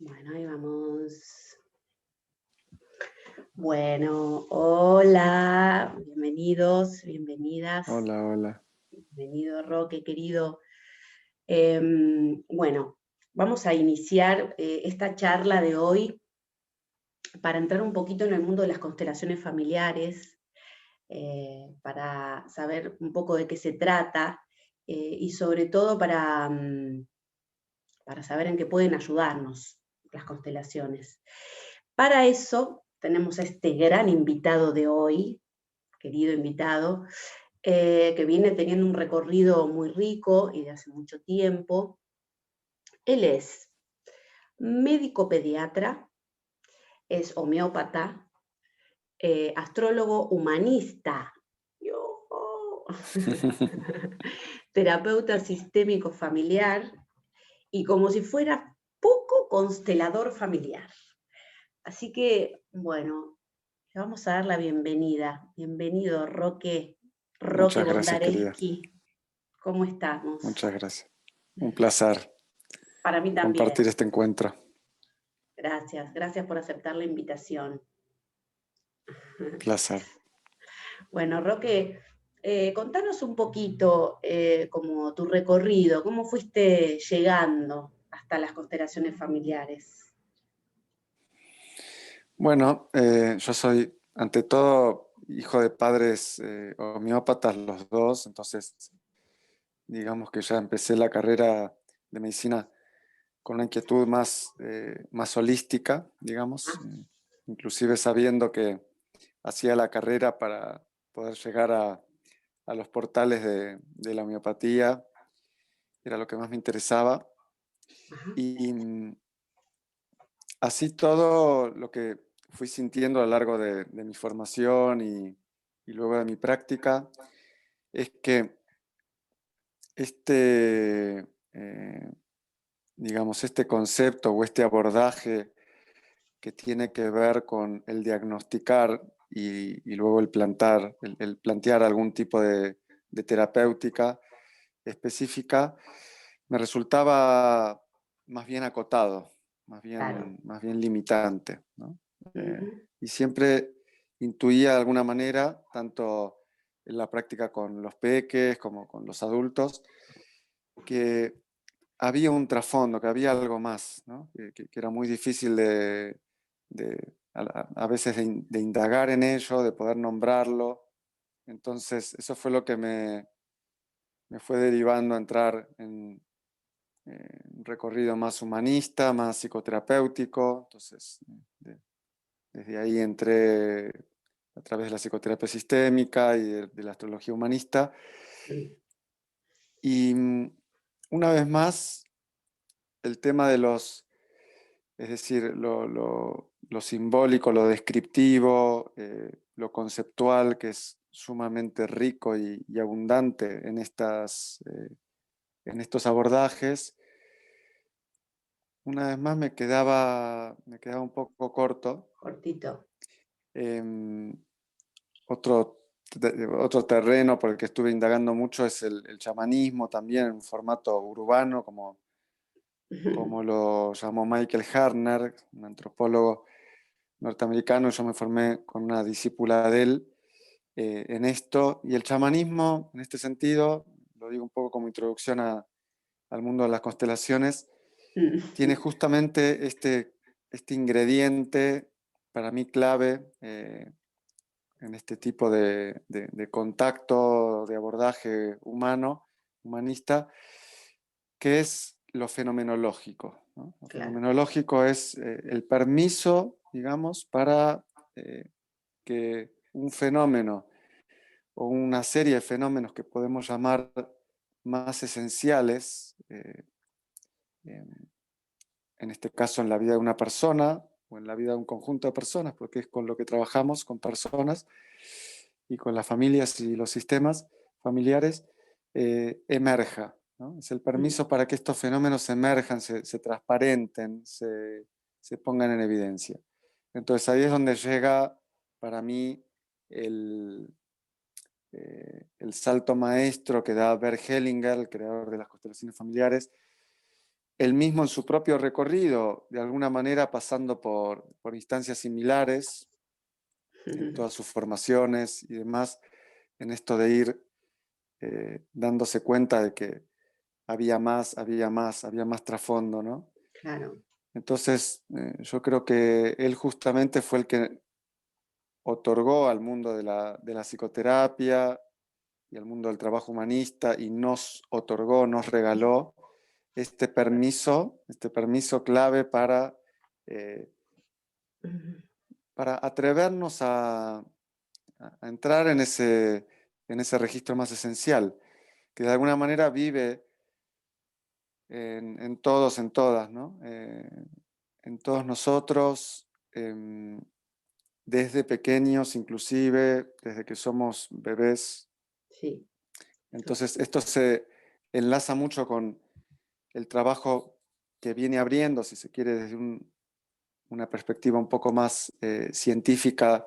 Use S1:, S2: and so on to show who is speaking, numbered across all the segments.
S1: Bueno, ahí vamos. Bueno, hola, bienvenidos, bienvenidas,
S2: Hola, hola.
S1: bienvenido Roque, querido. Bueno, vamos a iniciar esta charla de hoy para entrar un poquito en el mundo de las constelaciones familiares, para saber un poco de qué se trata y sobre todo para saber en qué pueden ayudarnos las constelaciones. Para eso tenemos a este gran invitado de hoy, querido invitado, que viene teniendo un recorrido muy rico y de hace mucho tiempo. Él es médico pediatra, es homeópata, astrólogo humanista, terapeuta sistémico familiar y como si fuera poco constelador familiar. Así que, bueno, le vamos a dar la bienvenida. Bienvenido, Roque
S2: Muchas gracias, querida.
S1: Bondareschi. ¿Cómo estamos?
S2: Muchas gracias. Un placer
S1: Para mí
S2: compartir
S1: también.
S2: este encuentro.
S1: Gracias, gracias por aceptar la invitación.
S2: Placer.
S1: Bueno, Roque, contanos un poquito como tu recorrido, cómo fuiste llegando hasta las constelaciones familiares.
S2: Bueno, yo soy, ante todo, hijo de padres homeópatas los dos, entonces digamos que ya empecé la carrera de medicina con una inquietud más holística, digamos,
S1: Ah,
S2: inclusive sabiendo que hacía la carrera para poder llegar a los portales de la homeopatía, era lo que más me interesaba.
S1: ajá,
S2: Y así todo lo que fui sintiendo a lo largo de mi formación y luego de mi práctica es que este, eh, digamos, este concepto o este abordaje que tiene que ver con el diagnosticar y luego el plantear algún tipo de terapéutica específica, me resultaba más bien acotado,
S1: claro.
S2: más bien limitante, ¿no?
S1: Ujú,
S2: Y siempre intuía de alguna manera, tanto en la práctica con los peques como con los adultos, que había un trasfondo, que había algo más, ¿no? Que era muy difícil a veces de indagar en ello, de poder nombrarlo. Entonces, eso fue lo que me fue derivando a entrar en un recorrido más humanista, más psicoterapéutico. Entonces, desde ahí entré a través de la psicoterapia sistémica y de la astrología humanista.
S1: mm,
S2: Y una vez más, el tema de es decir, lo simbólico, lo descriptivo, lo conceptual, que es sumamente rico y abundante en estos abordajes, una vez más me quedaba un poco corto.
S1: cortito.
S2: Em, otro terreno por el que estuve indagando mucho es el chamanismo, también en formato urbano, como lo llamó Michael Harner, un antropólogo norteamericano. Yo me formé con una discípula de él en esto, y el chamanismo, en este sentido, lo digo un poco como introducción al mundo de las constelaciones, tiene justamente este ingrediente para mí clave en este tipo de contacto, de abordaje humano, humanista, que es lo fenomenológico, ¿no? Lo
S1: Claro.
S2: fenomenológico es el permiso, digamos, para que un fenómeno o una serie de fenómenos que podemos llamar más esenciales, en este caso en la vida de una persona o en la vida de un conjunto de personas, porque es con lo que trabajamos, con personas y con las familias y los sistemas familiares, emerja, ¿no? Es el permiso para que estos fenómenos emerjan, se transparenten, se pongan en evidencia. Entonces ahí es donde llega para mí el, el salto maestro que da Bert Hellinger, el creador de las constelaciones familiares, él mismo en su propio recorrido, de alguna manera pasando por instancias similares, en todas sus formaciones y demás, en esto de ir dándose cuenta de que había más trasfondo, ¿no?
S1: Claro.
S2: Entonces, yo creo que él justamente fue el que otorgó al mundo de la psicoterapia y al mundo del trabajo humanista y nos otorgó, nos regaló este permiso clave eh, para atrevernos a entrar en ese registro más esencial, que de alguna manera vive en todos, en todas, ¿no? En todos nosotros, desde pequeños inclusive, desde que somos bebés.
S1: Sí.
S2: Entonces, esto se enlaza mucho con el trabajo que viene abriendo, si se quiere, desde una perspectiva un poco más científica,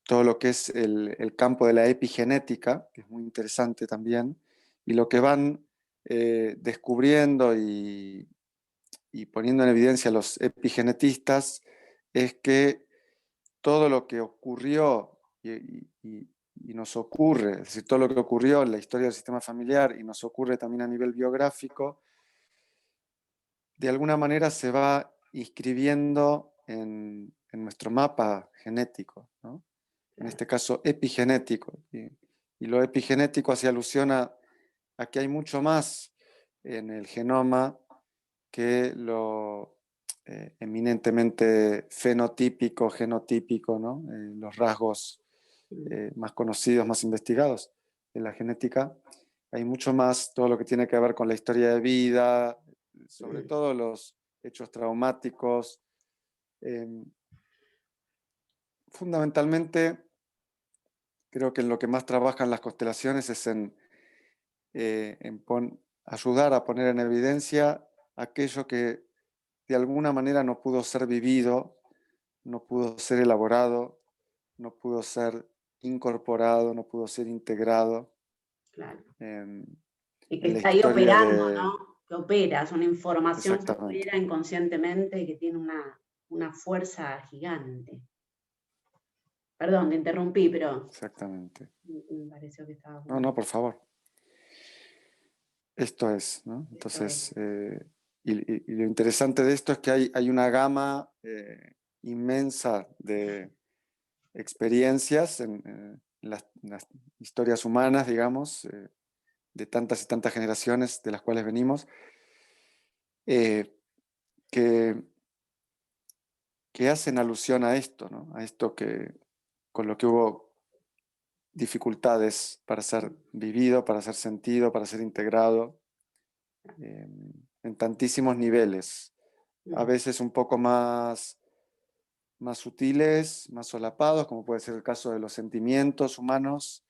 S2: todo lo que es el campo de la epigenética, que es muy interesante también, y lo que van descubriendo y poniendo en evidencia los epigenetistas es que todo lo que ocurrió y nos ocurre, es decir, todo lo que ocurrió en la historia del sistema familiar y nos ocurre también a nivel biográfico, de alguna manera se va inscribiendo en nuestro mapa genético, ¿no? En este caso epigenético. Y lo epigenético hace alusión a que hay mucho más en el genoma que lo eminentemente fenotípico, genotípico, ¿no? Los rasgos más conocidos, más investigados de la genética. Hay mucho más, todo lo que tiene que ver con la historia de vida, sobre todo los hechos traumáticos. Eh, Fundamentalmente, creo que en lo que más trabajan las constelaciones es en ayudar a poner en evidencia aquello que de alguna manera no pudo ser vivido, no pudo ser elaborado, no pudo ser incorporado, no pudo ser integrado
S1: Claro.
S2: en,
S1: Y que
S2: en la
S1: está ahí
S2: historia
S1: operando,
S2: de...
S1: ¿no? Que opera, es una información que
S2: Exactamente,
S1: opera inconscientemente y que tiene una fuerza gigante. Perdón, te interrumpí, pero
S2: exactamente.
S1: me pareció que estaba
S2: No,
S1: bueno.
S2: no, por favor. Esto es, ¿no?
S1: Esto es.
S2: Entonces, y lo interesante de esto es que hay una gama inmensa de experiencias en las historias humanas, digamos, de tantas y tantas generaciones de las cuales venimos, eh, que, que hacen alusión a esto, ¿no? A esto con lo que hubo dificultades para ser vivido, para ser sentido, para ser integrado, en tantísimos niveles, a veces un poco más sutiles, más solapados, como puede ser el caso de los sentimientos humanos,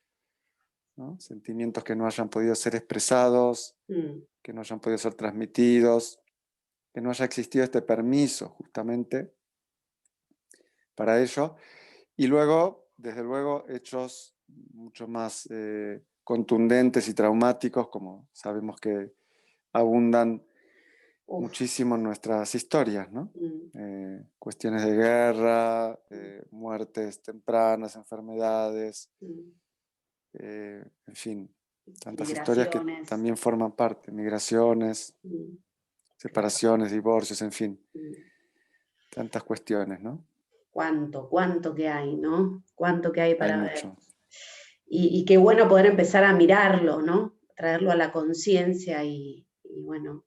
S2: ¿no? Sentimientos que no hayan podido ser expresados, que no hayan podido ser transmitidos, que no haya existido este permiso justamente para ello. Y luego, desde luego, hechos mucho más contundentes y traumáticos, como sabemos que abundan
S1: Uf.
S2: muchísimo en nuestras historias, ¿no?
S1: Mm.
S2: Cuestiones de guerra, muertes tempranas, enfermedades,
S1: Mm.
S2: en fin, tantas historias que
S1: Migraciones.
S2: también forman parte, migraciones,
S1: Mm. Claro.
S2: separaciones, divorcios, en fin,
S1: Mm.
S2: tantas cuestiones, ¿no?
S1: Cuánto que hay, ¿no? Cuánto que hay
S2: Hay
S1: para ver.
S2: mucho.
S1: Y qué bueno poder empezar a mirarlo, ¿no? Traerlo a la conciencia y bueno,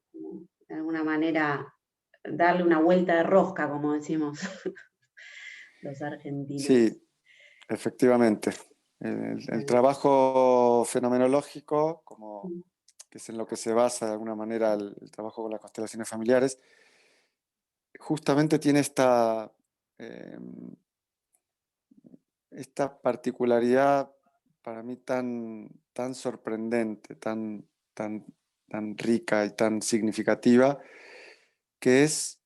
S1: de alguna manera darle una vuelta de rosca, como decimos los argentinos.
S2: Sí, efectivamente. El
S1: Bueno,
S2: trabajo fenomenológico, como
S1: mm,
S2: que es en lo que se basa de alguna manera el trabajo con las constelaciones familiares, justamente tiene eh, esta particularidad para mí tan sorprendente, tan rica y tan significativa, que es,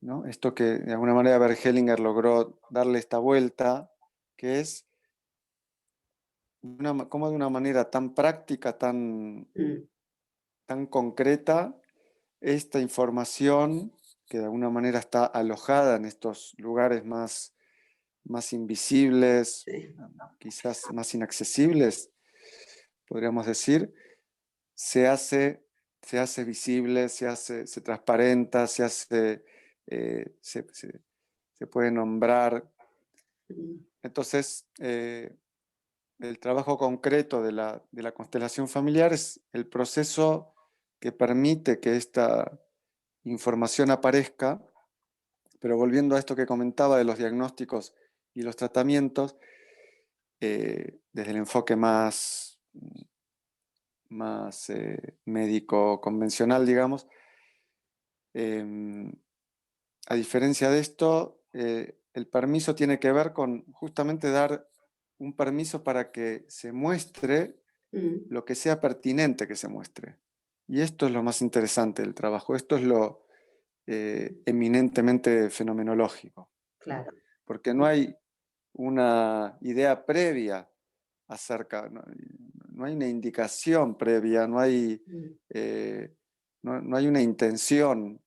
S2: ¿no? Esto que de alguna manera Bert Hellinger logró darle esta vuelta, que es como de una manera tan práctica,
S1: mm,
S2: tan concreta esta información que de alguna manera está alojada en estos lugares más invisibles,
S1: Sí.
S2: quizás más inaccesibles, podríamos decir, se hace, se hace visible, se transparenta, se puede nombrar.
S1: Mm,
S2: Entonces, el trabajo concreto de la constelación familiar es el proceso que permite que esta información aparezca, pero volviendo a esto que comentaba de los diagnósticos y los tratamientos, desde el enfoque más médico convencional, digamos, em, a diferencia de esto, el permiso tiene que ver con justamente dar un permiso para que se muestre
S1: mm,
S2: lo que sea pertinente que se muestre. Y esto es lo más interesante del trabajo, esto es lo eminentemente fenomenológico, ¿no?
S1: claro.
S2: Porque no hay una idea previa acerca, no hay una indicación previa,
S1: Mm,
S2: eh, no hay una intención
S1: mm,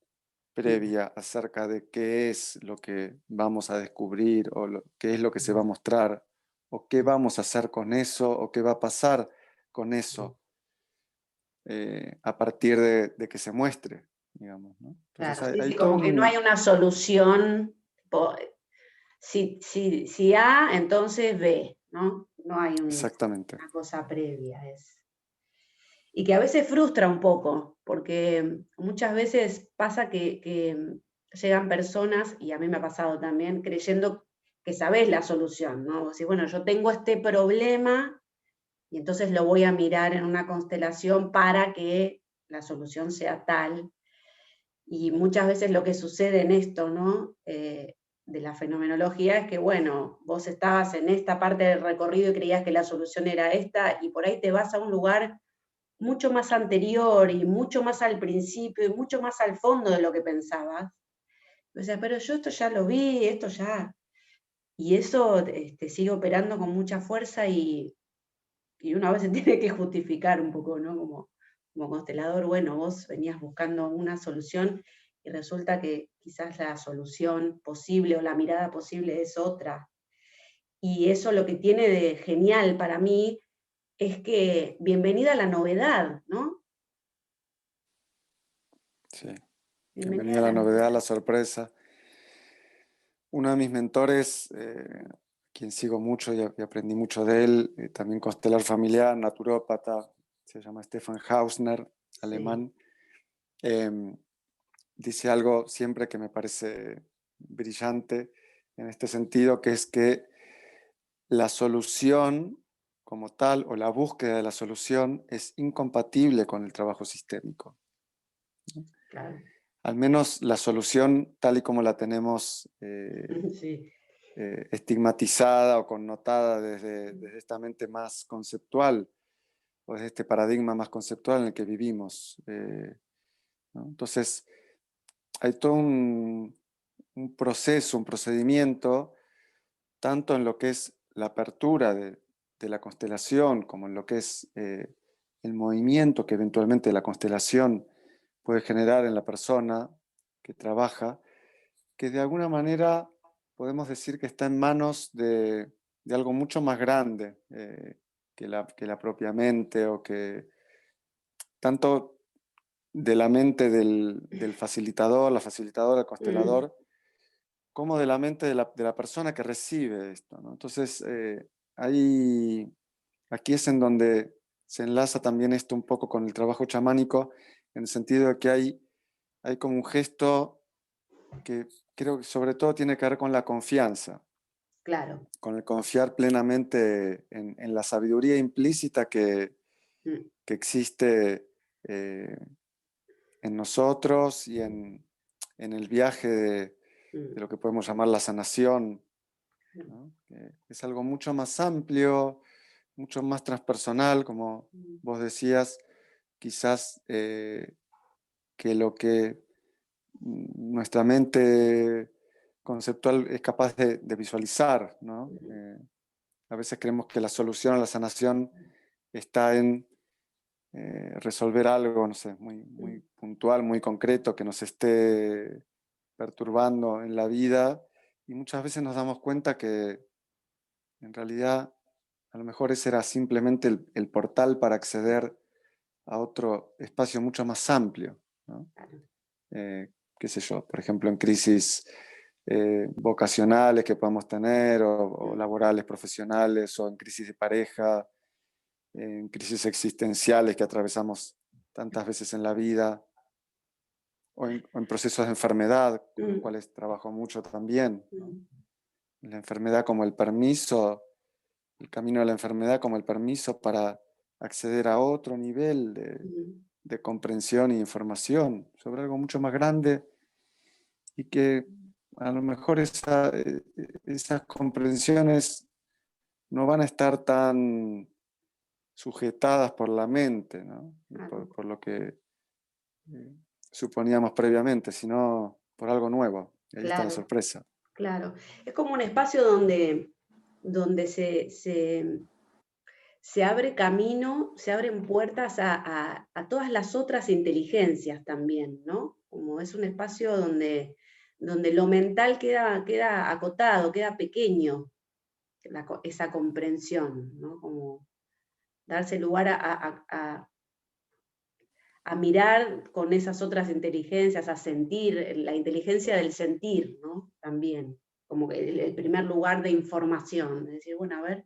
S2: previa acerca de qué es lo que vamos a descubrir o qué es lo que se va a mostrar o qué vamos a hacer con eso o qué va a pasar con eso a partir de que se muestre, digamos, ¿no? Entonces
S1: claro, sí,
S2: hay
S1: sí,
S2: todo
S1: como que no hay
S2: un...
S1: una solución, si A, entonces B, ¿no? No hay
S2: Exactamente.
S1: una cosa previa. Y que a veces frustra un poco, porque muchas veces pasa que llegan personas, y a mí me ha pasado también, creyendo que sabés la solución, ¿no? Vos decís, bueno, yo tengo este problema y entonces lo voy a mirar en una constelación para que la solución sea tal. Y muchas veces lo que sucede en esto, ¿no? De la fenomenología es que, bueno, vos estabas en esta parte del recorrido y creías que la solución era esta, y por ahí te vas a un lugar mucho más anterior y mucho más al principio y mucho más al fondo de lo que pensabas. O sea, pero yo esto ya lo vi, esto ya. Y eso sigue operando con mucha fuerza y uno a veces tiene que justificar un poco, ¿no? Como constelador, bueno, vos venías buscando una solución y resulta que quizás la solución posible o la mirada posible es otra. Y eso lo que tiene de genial para mí es que bienvenida a la novedad, ¿no?
S2: Sí.
S1: Bienvenida
S2: Bienvenida
S1: a
S2: a la
S1: la
S2: novedad, a la
S1: novedad.
S2: sorpresa. Uno de mis mentores, quien sigo mucho y aprendí mucho de él, también constelar familiar, naturópata, se llama Stefan Hausner,
S1: Sí.
S2: alemán, eh, dice algo siempre que me parece brillante en este sentido, que es que la solución como tal o la búsqueda de la solución es incompatible con el trabajo sistémico.
S1: Claro.
S2: Al menos la solución tal y como la tenemos
S1: Sí.
S2: estigmatizada o connotada desde esta mente más conceptual o desde este paradigma más conceptual en el que vivimos. ¿No? Entonces, hay todo un proceso, un procedimiento, tanto en lo que es la apertura de la constelación, como en lo que es el movimiento que eventualmente la constelación puede generar en la persona que trabaja, que de alguna manera podemos decir que está en manos de algo mucho más grande que la propia mente o que tanto de la mente del facilitador, la facilitadora, el
S1: Mm,
S2: constelador, como de la mente de la persona que recibe esto, ¿no? Entonces, ahí, aquí es en donde se enlaza también esto un poco con el trabajo chamánico, en el sentido de que hay como un gesto que creo que sobre todo tiene que ver con la confianza,
S1: claro.
S2: con el confiar plenamente en la sabiduría implícita
S1: Mm,
S2: que existe en nosotros y en el viaje de
S1: mm,
S2: lo que podemos llamar la sanación, ¿no? Que es algo mucho más amplio, mucho más transpersonal, como
S1: mm,
S2: vos decías, quizás que lo que nuestra mente conceptual es capaz de visualizar, ¿no? A veces creemos que la solución a la sanación está resolver algo, no sé, muy puntual, muy concreto, que nos esté perturbando en la vida, y muchas veces nos damos cuenta que en realidad a lo mejor ese era simplemente el portal para acceder a otro espacio mucho más amplio, ¿no?
S1: Claro.
S2: Qué sé yo, por ejemplo, en crisis vocacionales que podamos tener, o laborales, profesionales, o en crisis de pareja, en crisis existenciales que atravesamos tantas veces en la vida, o en procesos de enfermedad, con los
S1: Mm,
S2: cuales trabajo mucho también, ¿no?
S1: mm,
S2: La enfermedad como el permiso, el camino de la enfermedad como el permiso para acceder a otro nivel
S1: mm.
S2: de comprensión e información sobre algo mucho más grande, y que a lo mejor esas comprensiones no van a estar tan sujetadas por la mente, ¿no? Y
S1: Claro,
S2: por lo que suponíamos previamente, sino por algo nuevo. Y ahí está la
S1: claro,
S2: sorpresa.
S1: claro. Es como un espacio donde se abre camino, se abren puertas a todas las otras inteligencias también, ¿no? Como es un espacio donde lo mental queda acotado, queda pequeño, esa comprensión, ¿no? Como darse lugar a mirar con esas otras inteligencias, a sentir, la inteligencia del sentir, ¿no? También, como que el primer lugar de información, es decir, bueno, a ver,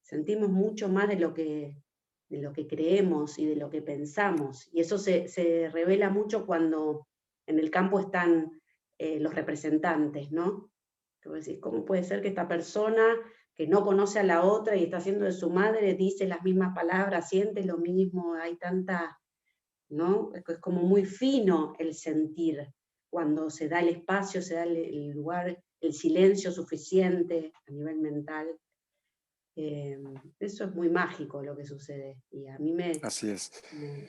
S1: sentimos mucho más de lo que creemos y de lo que pensamos, y eso se revela mucho cuando en el campo están los representantes, ¿no? Que vos decís, ¿cómo puede ser que esta persona que no conoce a la otra y está haciendo de su madre, dice las mismas palabras, siente lo mismo, hay tanta, ¿no? Es como muy fino el sentir, cuando se da el espacio, se da el lugar, el silencio suficiente a nivel mental. Eso es muy mágico lo que sucede. Y a mí
S2: Así es.
S1: me-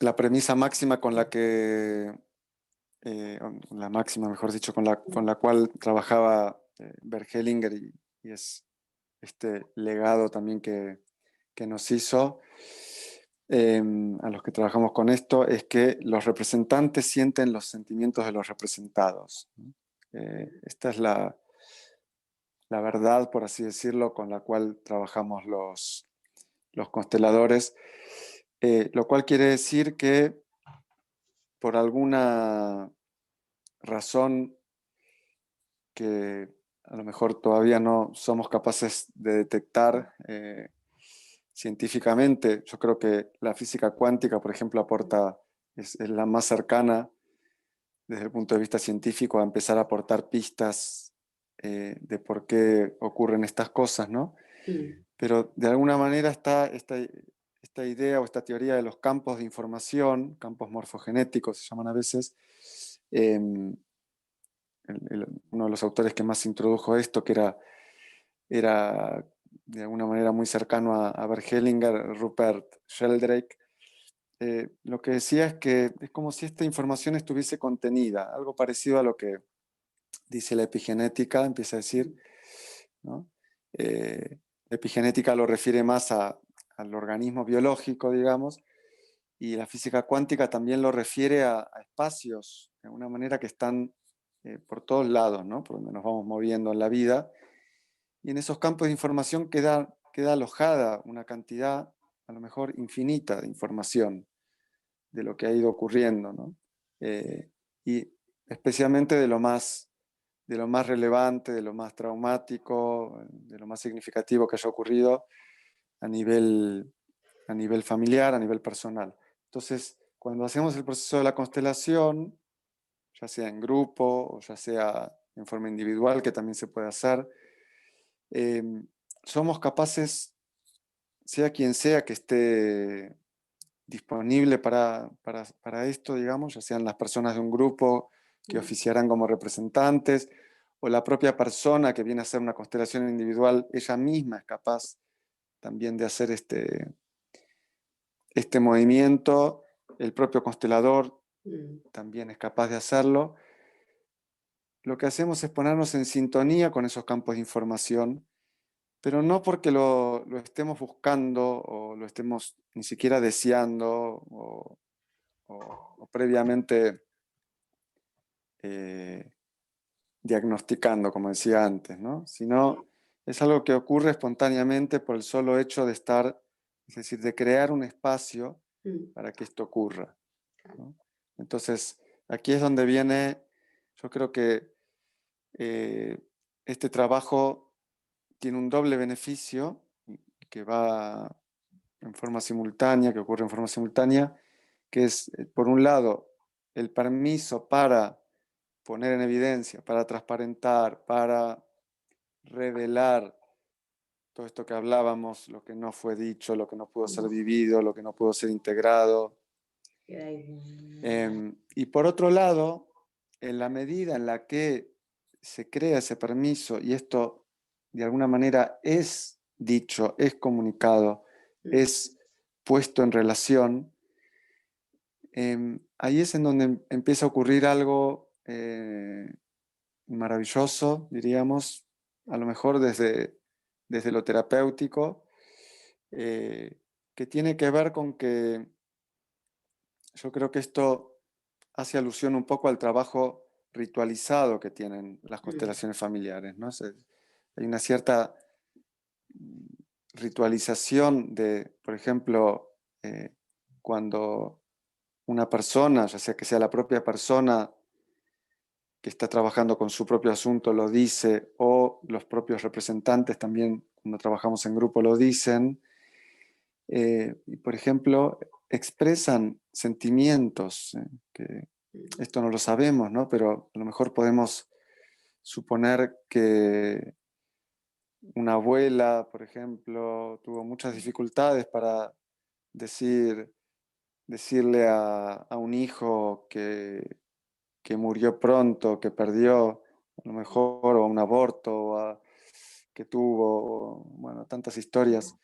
S2: La premisa máxima con la que, la máxima, mejor dicho, con la cual trabajaba Bert Hellinger, y es este legado también que nos hizo a los que trabajamos con esto, es que los representantes sienten los sentimientos de los representados, ¿no? Esta es la verdad, por así decirlo, con la cual trabajamos los consteladores, lo cual quiere decir que por alguna razón que a lo mejor todavía no somos capaces de detectar científicamente, yo creo que la física cuántica, por ejemplo, es la más cercana desde el punto de vista científico a empezar a aportar pistas de por qué ocurren estas cosas, ¿no?
S1: mm,
S2: Pero de alguna manera está esta idea o esta teoría de los campos de información, campos morfogenéticos se llaman a veces. Uno de los autores que más introdujo esto, que era de alguna manera muy cercano a Bert Hellinger, Rupert Sheldrake, lo que decía es que es como si esta información estuviese contenida, algo parecido a lo que dice la epigenética, empieza a decir, ¿no? La epigenética lo refiere más al organismo biológico, digamos, y la física cuántica también lo refiere a espacios, de alguna manera, que están por todos lados, ¿no? Por donde nos vamos moviendo en la vida. Y en esos campos de información queda alojada una cantidad, a lo mejor infinita, de información de lo que ha ido ocurriendo, ¿no? Y especialmente de lo más relevante, de lo más traumático, de lo más significativo que haya ocurrido a nivel, a nivel familiar, a nivel personal. Entonces, cuando hacemos el proceso de la constelación, ya sea en grupo o ya sea en forma individual, que también se puede hacer, eh, somos capaces, sea quien sea que esté disponible para esto, digamos, ya sean las personas de un grupo que
S1: mm,
S2: oficiarán como representantes, o la propia persona que viene a hacer una constelación individual, ella misma es capaz también de hacer este movimiento. El propio constelador
S1: mm,
S2: también es capaz de hacerlo. Lo que hacemos es ponernos en sintonía con esos campos de información, pero no porque lo estemos buscando o lo estemos ni siquiera deseando o previamente eh, diagnosticando, como decía antes, ¿no? Sino es algo que ocurre espontáneamente por el solo hecho de estar, es decir, de crear un espacio
S1: Mm,
S2: para que esto ocurra,
S1: claro.
S2: ¿no? Entonces, aquí es donde viene, yo creo que eh, este trabajo tiene un doble beneficio que va en forma simultánea, que ocurre en forma simultánea, que es, por un lado, el permiso para poner en evidencia, para transparentar, para revelar todo esto que hablábamos, lo que no fue dicho, lo que no pudo ser
S1: Mm,
S2: vivido, lo que no pudo ser integrado.
S1: queda ahí.
S2: Y por otro lado, en la medida en la que se crea ese permiso y esto de alguna manera es dicho, es comunicado,
S1: Mm,
S2: es puesto en relación, ahí es en donde empieza a ocurrir algo maravilloso, diríamos, a lo mejor desde lo terapéutico, eh, que tiene que ver con que yo creo que esto hace alusión un poco al trabajo ritualizado que tienen las
S1: mm,
S2: constelaciones familiares, ¿no? Hay una cierta mm, ritualización de, por ejemplo, cuando una persona, ya sea que sea la propia persona que está trabajando con su propio asunto lo dice, o los propios representantes también cuando trabajamos en grupo lo dicen, y por ejemplo, expresan sentimientos, que
S1: mm,
S2: esto no lo sabemos, ¿no? Pero a lo mejor podemos suponer que una abuela, por ejemplo, tuvo muchas dificultades para decir, decirle a un hijo que murió pronto, que perdió, a lo mejor, o un aborto, que tuvo, bueno, tantas historias,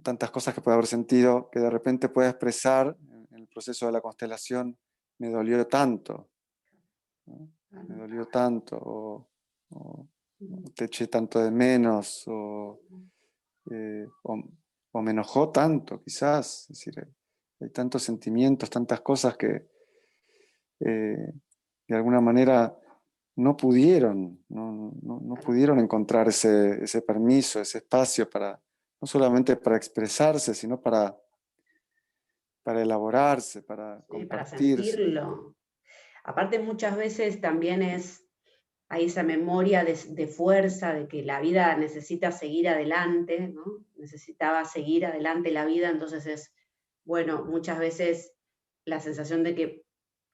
S2: tantas cosas que puede haber sentido, que de repente puede expresar en el proceso de la constelación, me dolió tanto, ¿no? Me
S1: claro.
S2: dolió tanto, o
S1: Mm,
S2: te eché tanto de menos, o me enojó tanto, quizás. Es decir, hay tantos sentimientos, tantas cosas que eh, de alguna manera no pudieron, no
S1: claro.
S2: pudieron encontrar ese permiso, ese espacio para, no solamente para expresarse, sino para elaborarse, para
S1: Sí, para
S2: compartirse.
S1: sentirlo. Aparte, muchas veces también hay esa memoria de fuerza, de que la vida necesita seguir adelante, ¿no? Necesitaba seguir adelante la vida, entonces bueno, muchas veces la sensación de que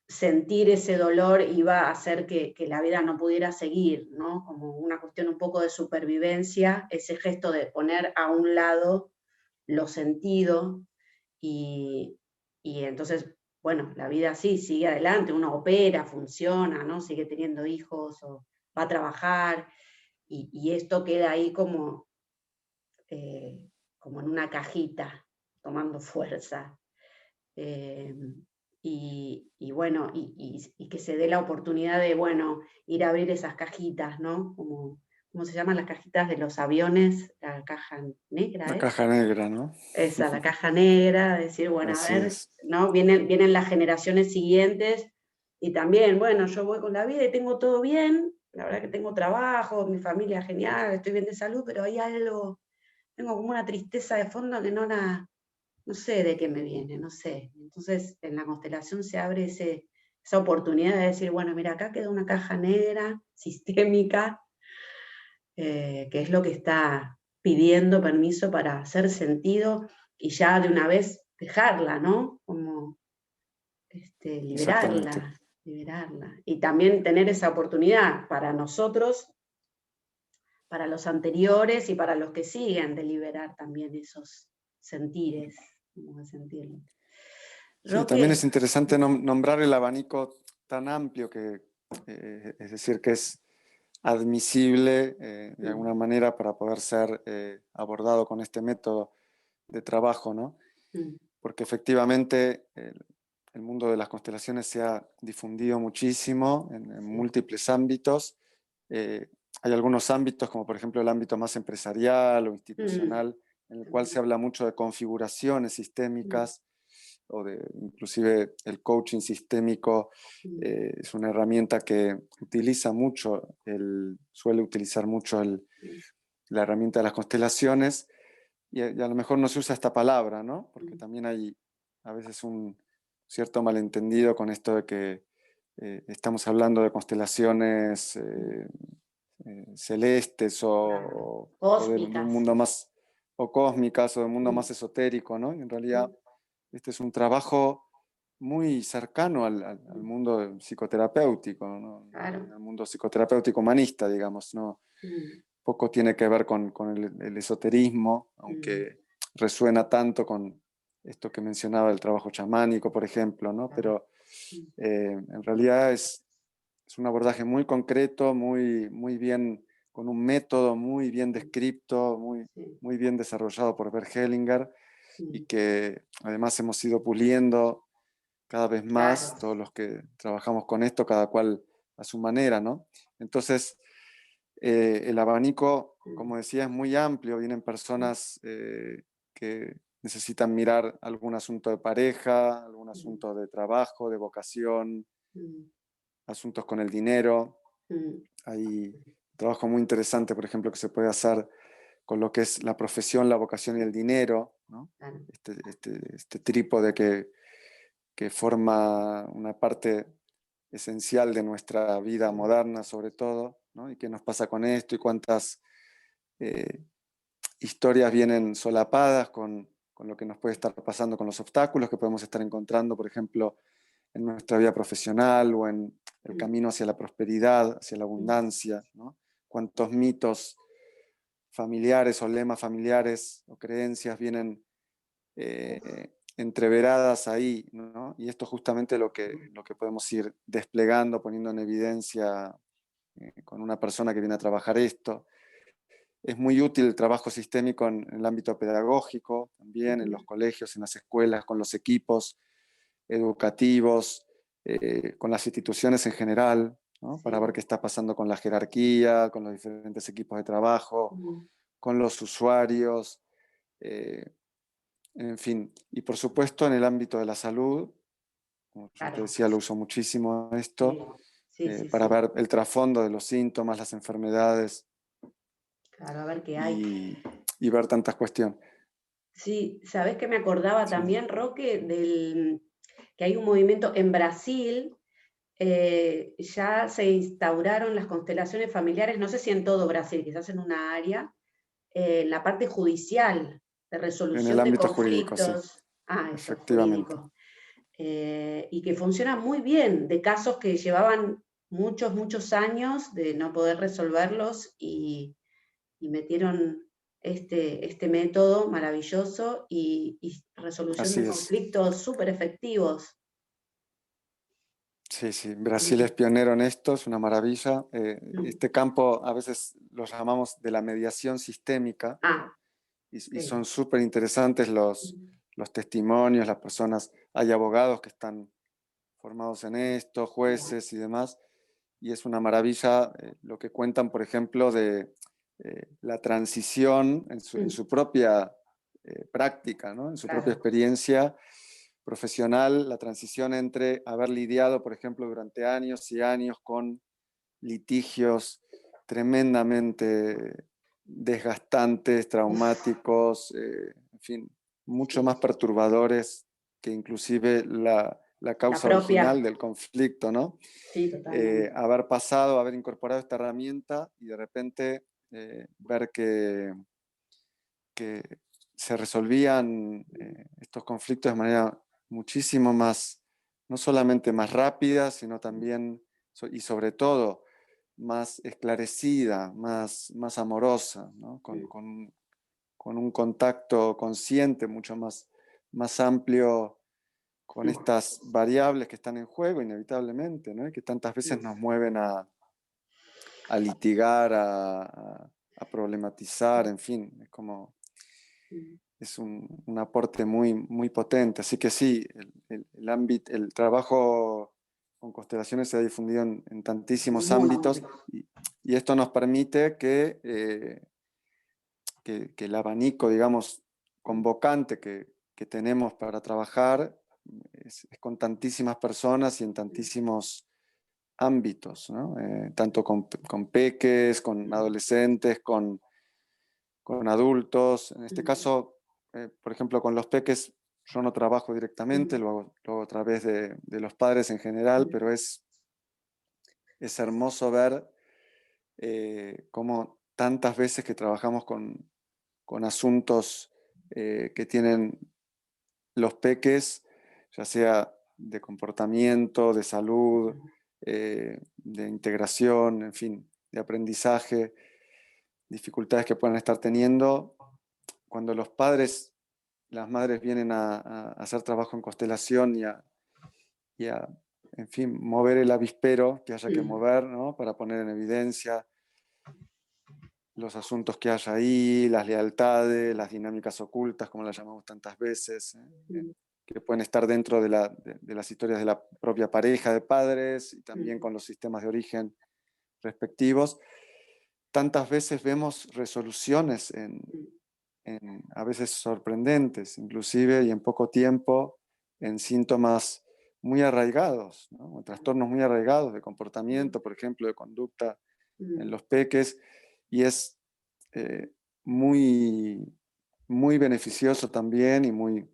S1: sentir ese dolor iba a hacer que la vida no pudiera seguir, ¿no? Como una cuestión un poco de supervivencia, ese gesto de poner a un lado lo sentido y, y entonces, bueno, la vida sí, sigue adelante, uno opera, funciona, ¿no? Sigue teniendo hijos o va a trabajar y esto queda ahí eh, como en una cajita, tomando fuerza. Eh, y bueno, y que se dé la oportunidad de, bueno, ir a abrir esas cajitas, ¿no? Como, ¿cómo se llaman las cajitas de los aviones? La caja negra,
S2: La
S1: ¿es?
S2: caja negra, ¿no?
S1: Esa, la caja negra, decir, bueno, a
S2: Así
S1: ver,
S2: es.
S1: ¿no? Vienen las generaciones siguientes y también, bueno, yo voy con la vida y tengo todo bien, la verdad que tengo trabajo, mi familia genial, estoy bien de salud, pero hay algo, tengo como una tristeza de fondo que no sé de qué me viene, no sé. Entonces, en la constelación se abre esa oportunidad de decir, bueno, mira, acá queda una caja negra, sistémica, que es lo que está pidiendo permiso para hacer sentido y ya de una vez dejarla, ¿no? Como
S2: Exactamente.
S1: liberarla, liberarla. Y también tener esa oportunidad para nosotros, para los anteriores y para los que siguen, de liberar también esos sentires, como de sentirlo.
S2: Sí, también es
S1: Roque,
S2: interesante nombrar el abanico tan amplio que, es decir, que es admisible de
S1: mm,
S2: alguna manera para poder ser abordado con este método de trabajo, ¿no?
S1: mm,
S2: Porque efectivamente el mundo de las constelaciones se ha difundido muchísimo en
S1: sí,
S2: múltiples ámbitos. hay algunos ámbitos, como por ejemplo el ámbito más empresarial o
S1: Mm,
S2: institucional, en el cual
S1: también.
S2: se habla mucho de configuraciones
S1: Mm,
S2: sistémicas o de inclusive el coaching sistémico.
S1: mm,
S2: Es una herramienta que utiliza mucho, suele utilizar mucho
S1: mm,
S2: la herramienta de las constelaciones y a lo mejor no se usa esta palabra, ¿no? Porque
S1: mm.
S2: también hay a veces un cierto malentendido con esto de que estamos hablando de constelaciones celestes
S1: Claro.
S2: o de un
S1: Cósmicas.
S2: mundo más, o cósmicas o de un mundo
S1: Mm,
S2: más esotérico, ¿no? Y en realidad
S1: mm,
S2: este es un trabajo muy cercano al
S1: mm.
S2: mundo psicoterapéutico, ¿no?
S1: Claro.
S2: Al mundo psicoterapéutico humanista, digamos, ¿no?
S1: Mm,
S2: Poco tiene que ver con el esoterismo,
S1: mm,
S2: aunque resuena tanto con esto que mencionaba el trabajo chamánico, por ejemplo, ¿no?
S1: claro.
S2: Pero
S1: Mm,
S2: en realidad es un abordaje muy concreto, muy bien, con un método muy bien
S1: mm.
S2: descrito,
S1: Sí.
S2: muy bien desarrollado por Bert Hellinger y
S1: Mm,
S2: que además hemos ido puliendo cada vez
S1: claro.
S2: más, todos los que trabajamos con esto, cada cual a su manera, ¿no? Entonces, el abanico,
S1: Mm,
S2: como decía, es muy amplio. Vienen
S1: mm,
S2: personas que necesitan mirar algún asunto de pareja, algún
S1: mm,
S2: asunto de trabajo, de vocación,
S1: mm,
S2: asuntos con el dinero.
S1: mm.
S2: Hay un trabajo muy interesante, por ejemplo, que se puede hacer con lo que es la profesión, la vocación y el dinero, ¿no?
S1: Claro.
S2: Este trípode que forma una parte esencial de nuestra vida
S1: Mm,
S2: moderna, sobre todo, ¿no? Y qué nos pasa con esto y cuántas eh, historias vienen solapadas con lo que nos puede estar pasando, con los obstáculos que podemos estar encontrando, por ejemplo, en nuestra vida profesional o en el
S1: mm,
S2: camino hacia la prosperidad, hacia la
S1: mm.
S2: abundancia, ¿no? Cuántos mitos familiares o lemas familiares o creencias vienen
S1: Uf.
S2: entreveradas ahí, ¿no? Y esto es justamente
S1: Mm,
S2: lo que podemos ir desplegando, poniendo en evidencia con una persona que viene a trabajar esto. Es muy útil el trabajo sistémico en el ámbito pedagógico, también en
S1: ujú.
S2: los colegios, en las escuelas, con los equipos educativos, con las instituciones en general, ¿no? Para ver
S1: Sí.
S2: qué está pasando con la jerarquía, con los diferentes equipos de trabajo,
S1: Mm,
S2: con los usuarios, eh, en fin. Y por supuesto en el ámbito de la salud, como yo te
S1: claro.
S2: decía, lo uso muchísimo esto,
S1: Sí. Sí, sí,
S2: para
S1: sí.
S2: ver el trasfondo de los síntomas, las enfermedades
S1: Claro, a ver qué hay.
S2: y, y ver tantas cuestiones.
S1: Sí, ¿sabés que me acordaba
S2: Sí.
S1: también, Roque, que hay un movimiento en Brasil? Ya se instauraron las constelaciones familiares, no sé si en todo Brasil, quizás en una área, en la parte judicial, de
S2: En el
S1: resolución de
S2: ámbito jurídico, sí,
S1: conflictos. Ah, eso,
S2: efectivamente.
S1: jurídico. Y que funciona muy bien, de casos que llevaban muchos, muchos años de no poder resolverlos y metieron este método maravilloso y resolución
S2: Así
S1: de
S2: es.
S1: conflictos súper efectivos.
S2: Sí, sí. Brasil es
S1: Mm,
S2: pionero en esto, es una maravilla.
S1: mm.
S2: Este campo a veces lo llamamos de la mediación sistémica
S1: Ah,
S2: y
S1: sí.
S2: son súper interesantes
S1: Mm,
S2: los testimonios, las personas. Hay abogados que están formados en esto,
S1: mira,
S2: jueces y demás. Y es una maravilla lo que cuentan, por ejemplo, de la transición en
S1: mm,
S2: su propia práctica, ¿no? En su propia
S1: claro.
S2: experiencia profesional, la transición entre haber lidiado, por ejemplo, durante años y años con litigios tremendamente desgastantes,
S1: Uf,
S2: traumáticos, en fin, mucho
S1: sí.
S2: más perturbadores que inclusive la
S1: La
S2: causa original
S1: propia,
S2: del conflicto, ¿no?
S1: sí, totalmente.
S2: Haber pasado, haber incorporado esta herramienta y de repente ver que se resolvían
S1: Mm,
S2: estos conflictos de manera muchísimo más, no solamente más rápida, sino
S1: mm,
S2: también y sobre todo más esclarecida, más amorosa, ¿no?
S1: mm,
S2: Con un contacto consciente mucho más amplio con
S1: mm,
S2: estas variables que están en juego inevitablemente, ¿no? Y que tantas veces nos
S1: mm,
S2: mueven a litigar, a problematizar, en fin, es como
S1: mm,
S2: es un aporte muy potente. Así que sí, el trabajo con constelaciones se ha difundido en tantísimos
S1: muy
S2: ámbitos
S1: amplio.
S2: Y esto nos permite que el abanico, digamos, convocante que tenemos para trabajar es con tantísimas personas y en tantísimos ámbitos, ¿no? Tanto con peques, con adolescentes, con adultos. En este caso, por ejemplo, con los peques yo no trabajo directamente, lo hago a través de los padres en general, pero es hermoso ver cómo tantas veces que trabajamos con asuntos que tienen los peques, ya sea de comportamiento, de salud, de integración, en fin, de aprendizaje, dificultades que puedan estar teniendo. Cuando los padres, las madres vienen a hacer trabajo en constelación y a, en fin, mover el avispero que haya que mover, ¿no? Para poner en evidencia los asuntos que haya ahí, las lealtades, las dinámicas ocultas, como las llamamos tantas veces, que pueden estar dentro de las historias de la propia pareja de padres y también con los sistemas de origen respectivos. Tantas veces vemos resoluciones a veces sorprendentes, inclusive y en poco tiempo, en síntomas muy arraigados, ¿no? Trastornos muy arraigados de comportamiento, por ejemplo, de conducta en los peques, y es muy, muy beneficioso también y muy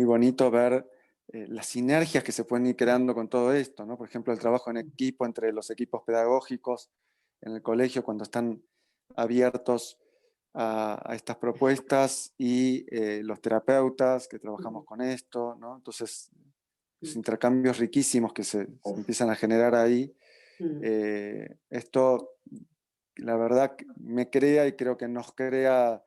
S2: bonito ver las sinergias que se pueden ir creando con todo esto, ¿no? Por ejemplo, el trabajo en equipo entre los equipos pedagógicos en el colegio cuando están abiertos a estas propuestas y los terapeutas que trabajamos con esto, ¿no? Entonces, los intercambios riquísimos que se empiezan a generar ahí. Esto, la verdad, me crea y creo que nos crea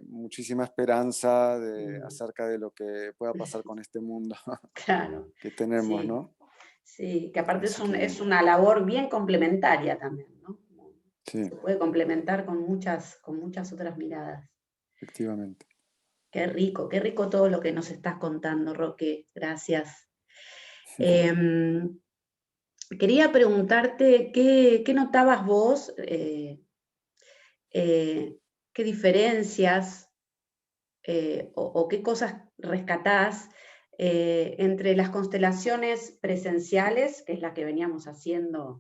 S2: muchísima esperanza acerca de lo que pueda pasar con este mundo
S1: Claro,
S2: que tenemos,
S1: sí,
S2: ¿no?
S1: sí, que aparte
S2: Así que,
S1: es una labor bien complementaria también, ¿no?
S2: sí,
S1: Se puede complementar con muchas otras miradas.
S2: efectivamente.
S1: Qué rico todo lo que nos estás contando, Roque, gracias. Em, Quería preguntarte qué notabas vos, qué diferencias o qué cosas rescatás entre las constelaciones presenciales, que es la que venimos haciendo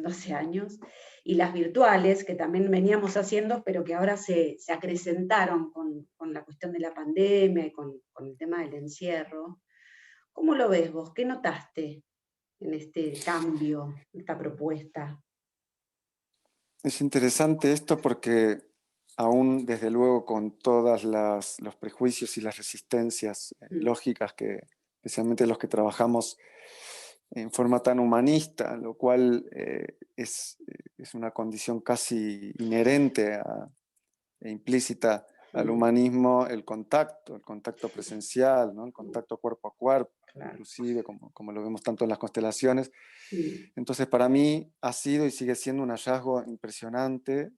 S1: hace años, y las virtuales, que también veníamos haciendo, pero que ahora se acrecentaron con la cuestión de la pandemia y con el tema del encierro. ¿Cómo lo ves vos? ¿Qué notaste en este cambio, esta propuesta?
S2: Es interesante esto porque aún desde luego con todos los prejuicios y las resistencias lógicas que especialmente los que trabajamos en forma tan humanista, lo cual es una condición casi inherente e implícita al humanismo, el contacto presencial, ¿no? El contacto cuerpo a cuerpo,
S1: Claro.
S2: inclusive como lo vemos tanto en las constelaciones.
S1: Mm,
S2: Entonces para mí ha sido y sigue siendo un hallazgo impresionante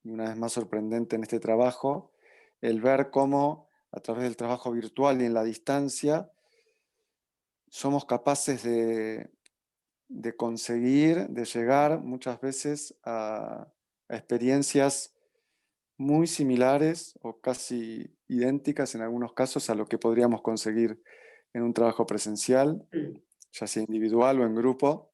S2: y una vez más sorprendente en este trabajo, el ver cómo a través del trabajo virtual y en la distancia somos capaces de conseguir, de llegar muchas veces a experiencias muy similares o casi idénticas en algunos casos a lo que podríamos conseguir en un trabajo presencial,
S1: mm,
S2: ya sea individual o en grupo.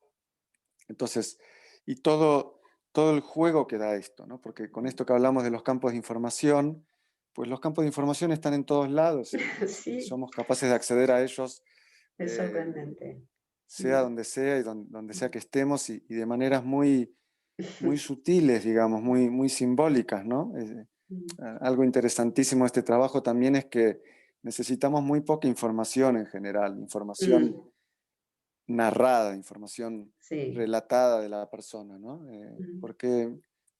S2: Entonces, y todo el juego que da esto, ¿no? Porque con esto que hablamos de los campos de información, pues los campos de información están en todos lados y
S1: sí,
S2: somos capaces de acceder a ellos,
S1: es
S2: eh,
S1: sorprendente.
S2: sea
S1: Mm,
S2: donde sea y donde sea que estemos, y de maneras muy sutiles, digamos, muy simbólicas, ¿no?
S1: mm,
S2: Algo interesantísimo de este trabajo también es que necesitamos muy poca información en general, información
S1: mm,
S2: narrada, información
S1: sí.
S2: relatada de la persona, ¿no?
S1: Mm,
S2: Porque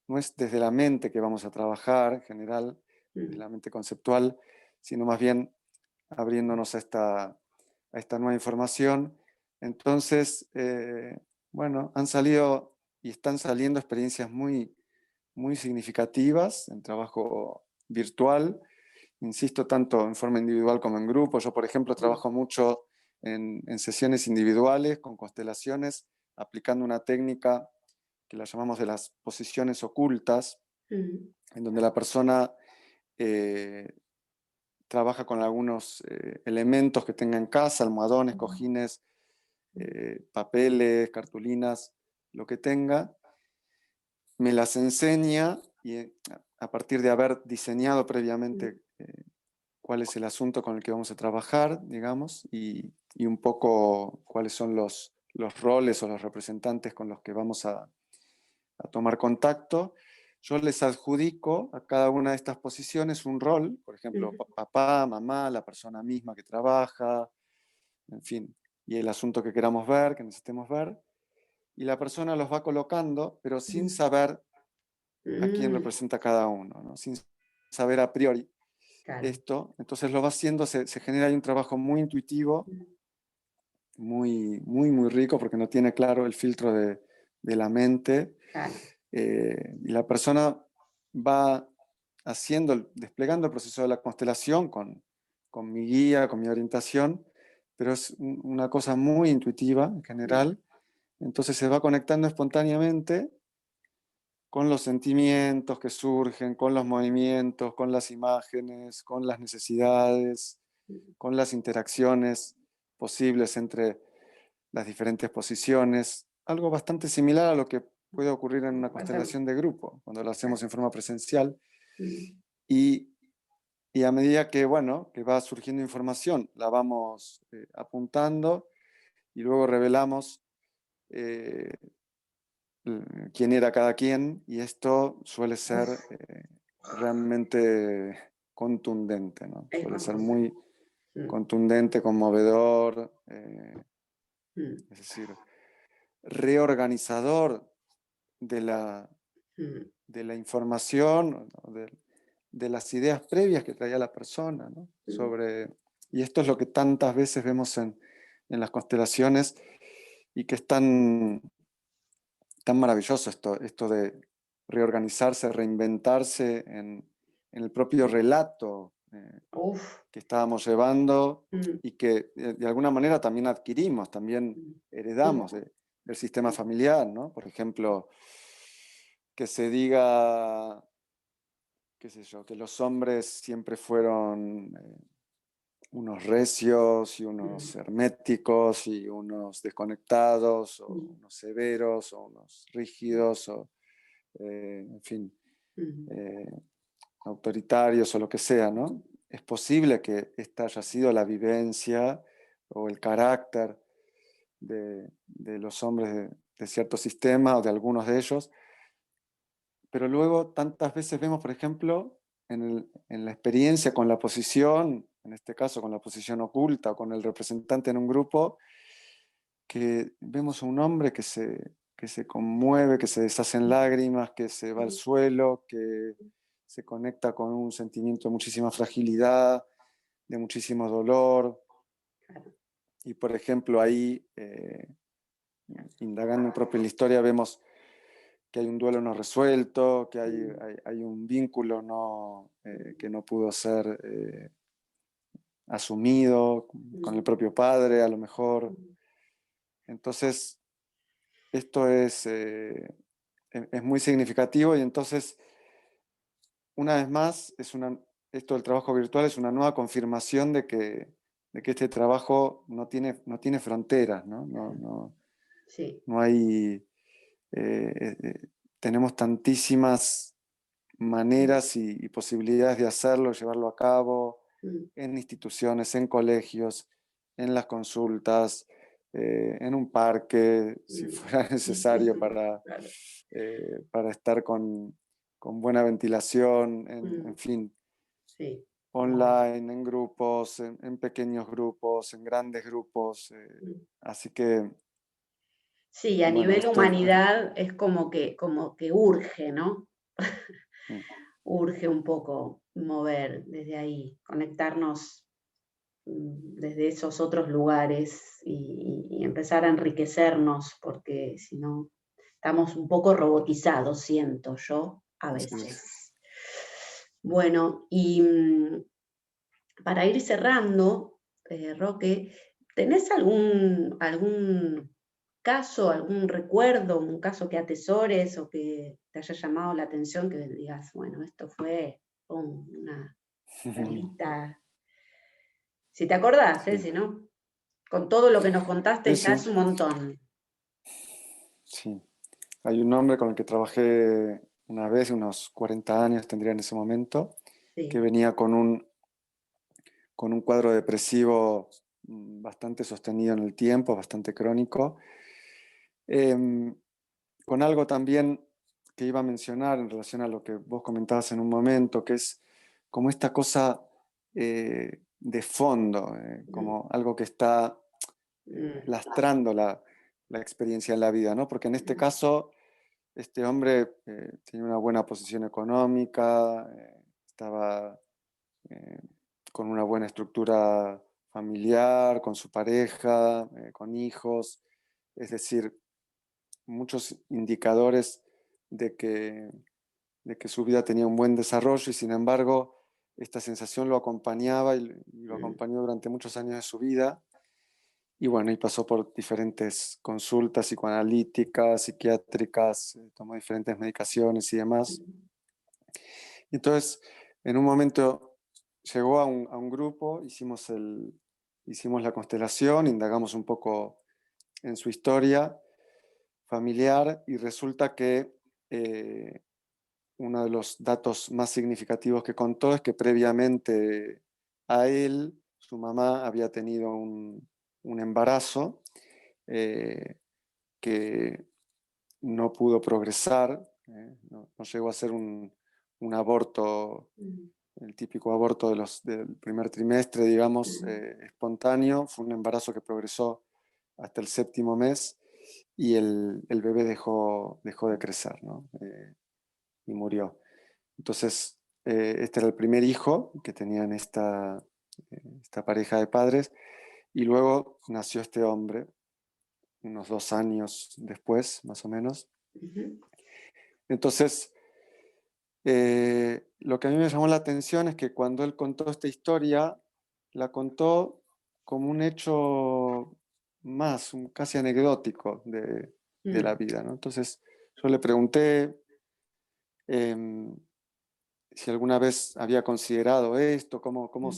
S2: no es desde la mente que vamos a trabajar en general, desde
S1: mm,
S2: la mente conceptual, sino más bien abriéndonos a esta nueva información. Entonces, bueno, han salido y están saliendo experiencias muy significativas en trabajo virtual, insisto, tanto en forma individual como en grupo. Yo, por ejemplo,
S1: mm,
S2: trabajo mucho en sesiones individuales con constelaciones, aplicando una técnica que la llamamos de las posiciones ocultas,
S1: Mm,
S2: en donde la persona trabaja con algunos elementos que tenga en casa, almohadones, cojines, papeles, cartulinas, lo que tenga, me las enseña y a partir de haber diseñado previamente cuál es el asunto con el que vamos a trabajar, digamos, y un poco cuáles son los roles o los representantes con los que vamos a tomar contacto. Yo les adjudico a cada una de estas posiciones un rol, por ejemplo, papá, mamá, la persona misma que trabaja, en fin, y el asunto que queramos ver, que necesitemos ver, y la persona los va colocando, pero sin saber a quién
S1: mm,
S2: representa cada uno, ¿no? Sin saber a priori
S1: claro.
S2: esto. Entonces lo va haciendo, se genera ahí un trabajo muy intuitivo, muy, muy, muy rico, porque no tiene claro el filtro de la mente.
S1: Claro.
S2: Y la persona va haciendo, desplegando el proceso de la constelación con mi guía, con mi orientación, pero es una cosa muy intuitiva en general. Entonces se va conectando espontáneamente con los sentimientos que surgen, con los movimientos, con las imágenes, con las necesidades, con las interacciones posibles entre las diferentes posiciones. Algo bastante similar a lo que puede ocurrir en una
S1: Pasa-
S2: constelación de grupo, cuando lo hacemos
S1: claro.
S2: en forma presencial.
S1: Mm,
S2: Y, y a medida que, bueno, que va surgiendo información, la vamos apuntando y luego revelamos eh, quién era cada quien, y esto suele ser
S1: uf,
S2: realmente contundente, ¿no?
S1: es
S2: Suele ser
S1: contundente.
S2: muy
S1: Mm,
S2: contundente, conmovedor,
S1: mm,
S2: es decir, reorganizador de la,
S1: mm,
S2: de la información, ¿no? De las ideas previas que traía la persona, ¿no?
S1: mm,
S2: Y esto es lo que tantas veces vemos en las constelaciones y que es tan maravilloso esto de reorganizarse, reinventarse en el propio relato
S1: uf,
S2: que estábamos llevando
S1: mm,
S2: y que de alguna manera también adquirimos, también
S1: mm,
S2: heredamos del sistema familiar, ¿no? Por ejemplo, que se diga, qué sé yo, que los hombres siempre fueron unos recios y unos
S1: mm,
S2: herméticos y unos desconectados o
S1: mm,
S2: unos severos o unos rígidos o, en fin,
S1: mm,
S2: eh, autoritarios o lo que sea, ¿no? Es posible que esta haya sido la vivencia o el carácter de los hombres de cierto sistema o de algunos de ellos, pero luego tantas veces vemos, por ejemplo, en la experiencia con la posición, en este caso con la posición oculta o con el representante en un grupo, que vemos a un hombre que se conmueve, que se deshace en lágrimas, que se va al
S1: mm,
S2: suelo, que se conecta con un sentimiento de muchísima fragilidad, de muchísimo dolor.
S1: claro.
S2: Y por ejemplo, ahí, indagando un poco en la historia, vemos que hay un duelo no resuelto, que
S1: Mm,
S2: hay un vínculo que no pudo ser asumido con el
S1: mm,
S2: propio padre, a lo mejor.
S1: mm,
S2: Entonces, esto es muy significativo y entonces, una vez más, esto del trabajo virtual es una nueva confirmación de que este trabajo no tiene fronteras, ¿no?
S1: claro. Sí.
S2: No hay, tenemos tantísimas
S1: Mm,
S2: maneras y posibilidades de hacerlo, llevarlo a cabo
S1: mm,
S2: en instituciones, en colegios, en las consultas, en un parque, si
S1: mm.
S2: fuera necesario
S1: Claro.
S2: para estar con buena ventilación,
S1: Mm,
S2: en fin,
S1: sí. Wow.
S2: online, en grupos, en pequeños grupos, en grandes grupos.
S1: Mm.
S2: Así que,
S1: Sí, a
S2: bueno,
S1: nivel humanidad es como que urge, ¿no?
S2: mm,
S1: Urge un poco mover desde ahí, conectarnos desde esos otros lugares y empezar a enriquecernos, porque si no, estamos un poco robotizados, siento yo, a
S2: así es.
S1: veces. Bueno, y para ir cerrando, Roque, ¿Tenés algún caso, algún recuerdo, un caso que atesores o que te haya llamado la atención, que digas, bueno, esto fue una perlita? Si te acordás,
S2: Sí,
S1: si no, con todo lo que nos contaste
S2: sí,
S1: ya
S2: sí,
S1: es un montón.
S2: sí. Hay un hombre con el que trabajé una vez, unos 40 años tendría en ese momento, que
S1: Sí.
S2: venía con un cuadro depresivo bastante sostenido en el tiempo, bastante crónico, em, con algo también que iba a mencionar en relación a lo que vos comentabas en un momento, que es como esta cosa de fondo,
S1: Mm,
S2: como algo que está
S1: mm,
S2: lastrando la experiencia en la vida, ¿no? Porque en este
S1: mm,
S2: caso, este hombre tenía una buena posición económica, estaba eh, con una buena estructura familiar, con su pareja, con hijos, es decir, muchos indicadores de que, de que su vida tenía un buen desarrollo y sin embargo esta sensación lo acompañaba y lo
S1: mm,
S2: acompañó durante muchos años de su vida. Y bueno, y pasó por diferentes consultas psicoanalíticas, psiquiátricas, tomó diferentes medicaciones y demás.
S1: mm,
S2: Entonces, en un momento llegó a un grupo, hicimos la constelación, indagamos un poco en su historia familiar y resulta que uno de los datos más significativos que contó es que previamente a él, su mamá había tenido un embarazo eh, que no pudo progresar, no llegó a ser un aborto,
S1: mm,
S2: el típico aborto del primer trimestre, digamos,
S1: mm,
S2: espontáneo. Fue un embarazo que progresó hasta el séptimo mes y el bebé dejó de crecer, ¿no? Y murió. Entonces, este era el primer hijo que tenían esta pareja de padres y luego nació este hombre unos 2 años después, más o menos.
S1: ujú,
S2: Entonces, lo que a mí me llamó la atención es que cuando él contó esta historia, la contó como un hecho más, casi anecdótico de la
S1: mm,
S2: vida, ¿no? Entonces, yo le pregunté em, si alguna vez había considerado esto, cómo
S1: mm,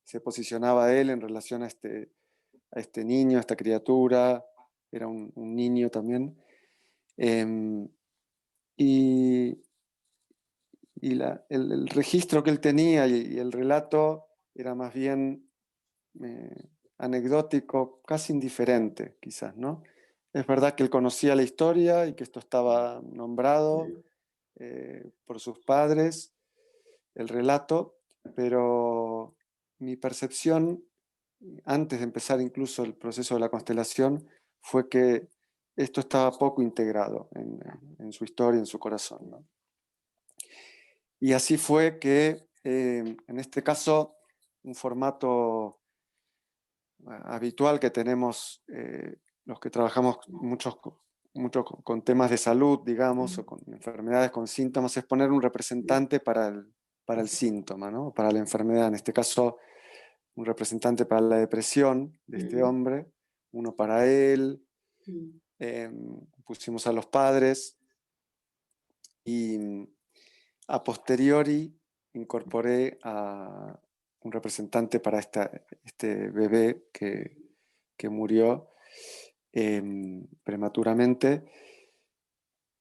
S2: se posicionaba él en relación a este niño, a esta criatura, era un niño también. Em, y el registro que él tenía y el relato era más bien anecdótico, casi indiferente, quizás, ¿no? Es verdad que él conocía la historia y que esto estaba nombrado
S1: mm,
S2: por sus padres, el relato, pero mi percepción, antes de empezar incluso el proceso de la constelación, fue que esto estaba poco integrado en su historia, en su corazón, ¿no? Y así fue que, en este caso, un formato habitual que tenemos los que trabajamos mucho con temas de salud, digamos, o
S1: mm,
S2: con enfermedades con síntomas, es poner un representante para el síntoma, ¿no? Para la enfermedad. En este caso, un representante para la depresión de este
S1: mm,
S2: hombre, uno para él,
S1: mm,
S2: pusimos a los padres y a posteriori incorporé a un representante para este bebé que murió prematuramente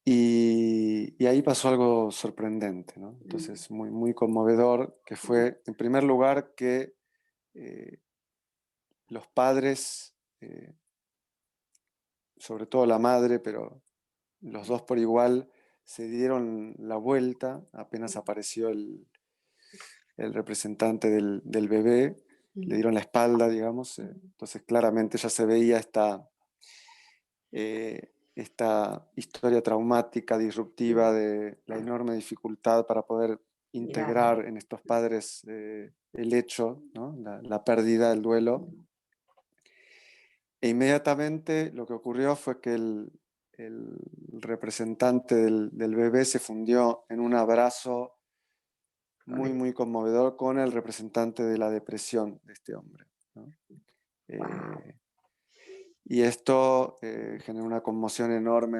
S2: y ahí pasó algo sorprendente, ¿no?
S1: mm,
S2: Entonces, muy, muy conmovedor, que
S1: mm,
S2: fue, en primer lugar, que eh, los padres, sobre todo la madre, pero los dos por igual, se dieron la vuelta apenas apareció el representante del bebé, le
S1: mm,
S2: dieron la espalda, digamos, entonces claramente ya se veía esta historia traumática, disruptiva
S1: mm.
S2: de la enorme dificultad para poder
S1: Mirá.
S2: integrar en estos padres el hecho, ¿no? La pérdida, el duelo.
S1: Mm,
S2: E inmediatamente lo que ocurrió fue que el representante del bebé se fundió en un abrazo
S1: con
S2: muy,
S1: este.
S2: muy conmovedor con el representante de la depresión de este hombre, ¿no?
S1: Wow.
S2: Y esto genera una conmoción enorme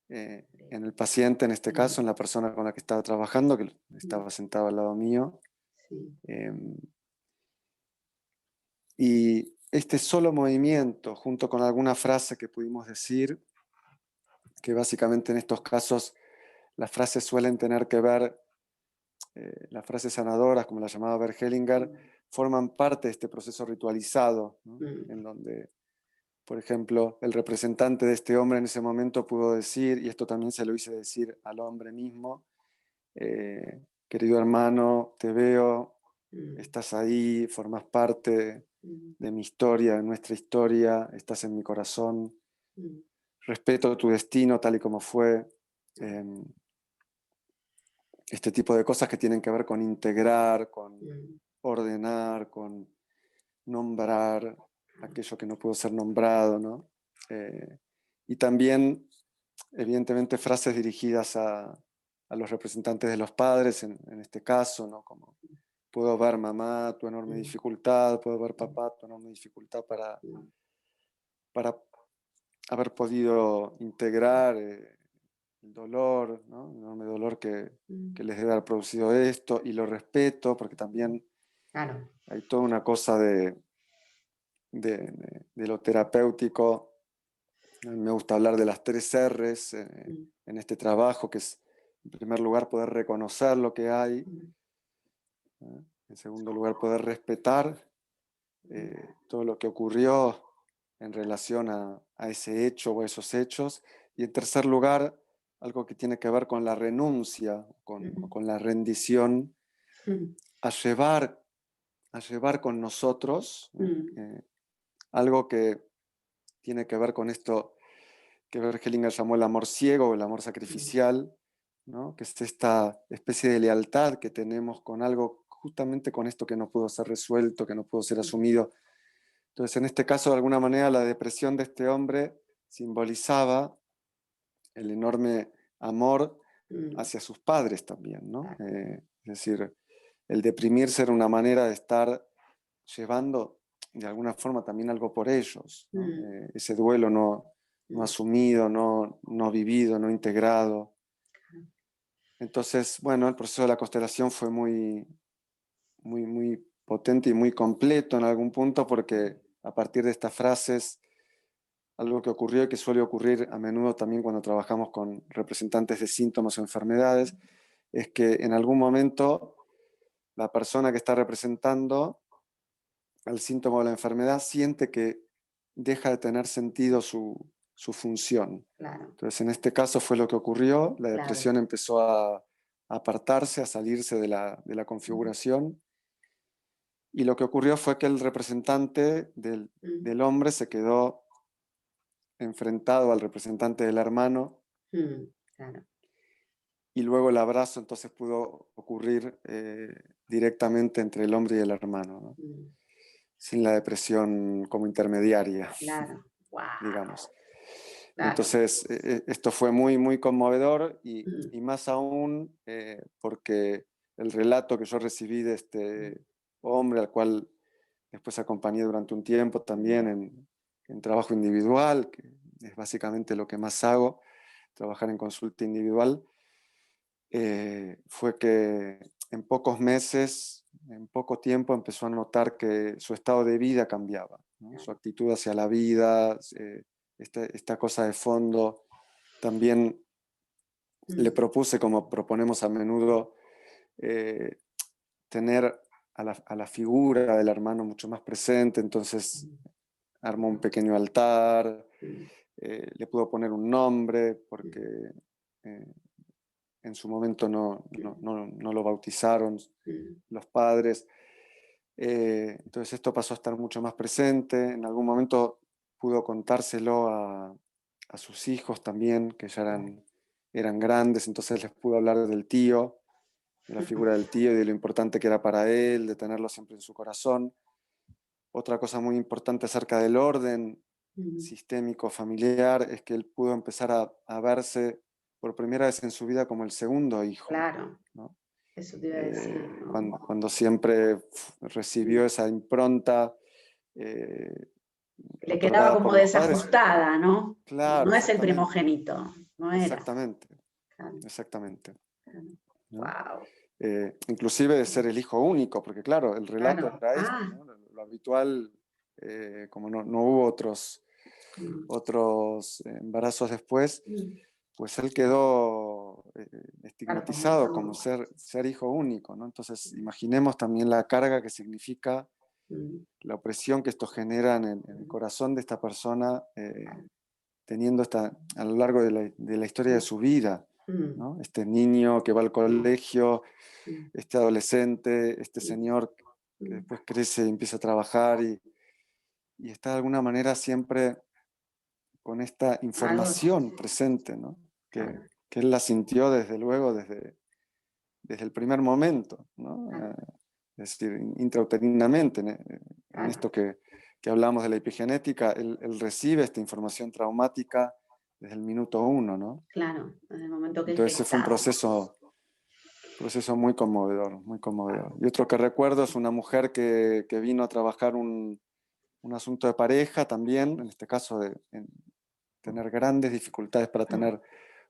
S2: en el paciente, en este caso, en la persona con la que estaba trabajando, que estaba sentado al lado mío.
S1: Sí.
S2: Y este solo movimiento, junto con alguna frase que pudimos decir, que básicamente en estos casos las frases suelen tener que ver, las frases sanadoras, como las llamaba Bert Hellinger, forman parte de este proceso ritualizado, ¿no? En donde, por ejemplo, el representante de este hombre en ese momento pudo decir, y esto también se lo hice decir al hombre mismo, querido hermano, te veo, estás ahí, formas parte de mi historia, de nuestra historia, estás en mi corazón, respeto tu destino tal y como fue. Este tipo de cosas que tienen que ver con integrar, con ordenar, con nombrar aquello que no pudo ser nombrado, ¿no? Y también, evidentemente, frases dirigidas a los representantes de los padres, en este caso, ¿no? Como puedo ver, mamá, tu enorme dificultad, puedo ver, papá, tu enorme dificultad para haber podido integrar el dolor, ¿no? El enorme dolor que les debe haber producido esto, y lo respeto, porque también
S1: Claro.
S2: hay toda una cosa de lo terapéutico. A mí me gusta hablar de las 3 R's en este trabajo, que es, en primer lugar, poder reconocer lo que hay, ¿eh? En segundo lugar, poder respetar todo lo que ocurrió en relación a ese hecho o a esos hechos, y en tercer lugar, algo que tiene que ver con la renuncia, o con la rendición, a llevar con nosotros algo que tiene que ver con esto que Bergelinger llamó el amor ciego o el amor sacrificial, ¿no? Que es esta especie de lealtad que tenemos con algo, justamente con esto que no pudo ser resuelto, que no pudo ser asumido. Entonces, en este caso, de alguna manera, la depresión de este hombre simbolizaba el enorme amor hacia sus padres también, ¿no? Es decir, el deprimirse era una manera de estar llevando de alguna forma también algo por ellos, ¿no? Ese duelo no asumido, no vivido, no integrado. Entonces, bueno, el proceso de la constelación fue muy, muy, muy potente y muy completo en algún punto, porque a partir de estas frases, algo que ocurrió y que suele ocurrir a menudo también cuando trabajamos con representantes de síntomas o enfermedades, es que en algún momento la persona que está representando al síntoma o la enfermedad siente que deja de tener sentido su función.
S1: Claro.
S2: Entonces, en este caso fue lo que ocurrió. La
S1: Claro.
S2: depresión empezó a apartarse, a salirse de la configuración. Y lo que ocurrió fue que el representante del hombre se quedó enfrentado al representante del hermano,
S1: Claro.
S2: y luego el abrazo entonces pudo ocurrir directamente entre el hombre y el hermano, ¿no? Sin la depresión como intermediaria,
S1: Claro. Wow.
S2: digamos.
S1: Claro.
S2: Entonces, esto fue muy, muy conmovedor, y más aún porque el relato que yo recibí de este hombre, al cual después acompañé durante un tiempo también en trabajo individual, que es básicamente lo que más hago, trabajar en consulta individual, fue que en pocos meses, en poco tiempo, empezó a notar que su estado de vida cambiaba, ¿no? Su actitud hacia la vida, esta cosa de fondo. También le propuse, como proponemos a menudo, tener a la figura del hermano mucho más presente. Entonces armó un pequeño altar, le pudo poner un nombre, porque en su momento no lo bautizaron los padres. Entonces esto pasó a estar mucho más presente. En algún momento pudo contárselo a sus hijos también, que ya eran grandes, entonces les pudo hablar del tío, de la figura del tío y de lo importante que era para él, de tenerlo siempre en su corazón. Otra cosa muy importante acerca del orden sistémico familiar es que él pudo empezar a verse por primera vez en su vida como el segundo hijo.
S1: Claro.
S2: ¿No?
S1: Eso te iba a decir, ¿no?
S2: Cuando siempre recibió esa impronta
S1: Le quedaba
S2: otorgada
S1: como
S2: por los padres.
S1: desajustada, ¿no?
S2: Claro,
S1: No es el
S2: exactamente.
S1: primogénito, no era.
S2: Exactamente,
S1: Claro,
S2: exactamente. ¿No?
S1: wow,
S2: Inclusive de ser el hijo único, porque claro, el relato
S1: claro.
S2: era este,
S1: Ah,
S2: ¿no? Lo habitual, como no hubo otros
S1: mm,
S2: embarazos después,
S1: mm,
S2: pues él quedó
S1: claro,
S2: estigmatizado como ser hijo único, ¿no? Entonces, imaginemos también la carga que significa
S1: mm,
S2: la opresión que esto genera en el corazón de esta persona, teniendo a lo largo de la historia de su vida,
S1: mm,
S2: ¿no? Este niño que va al colegio,
S1: mm,
S2: este adolescente, este
S1: mm,
S2: señor que
S1: mm.
S2: después crece y empieza a trabajar y está de alguna manera siempre con esta
S1: Algo,
S2: información presente, ¿no?
S1: claro,
S2: Que él la sintió desde luego, desde el primer momento, ¿no?
S1: claro,
S2: Es decir, intrauterinamente, en
S1: claro,
S2: esto que hablamos de la epigenética, él recibe esta información traumática desde el minuto uno, ¿no?
S1: claro, en el momento que es
S2: Entonces ese fue un
S1: gestado.
S2: proceso muy conmovedor, muy conmovedor. Y otro que recuerdo es una mujer que vino a trabajar un asunto de pareja también, en este caso en tener grandes dificultades para tener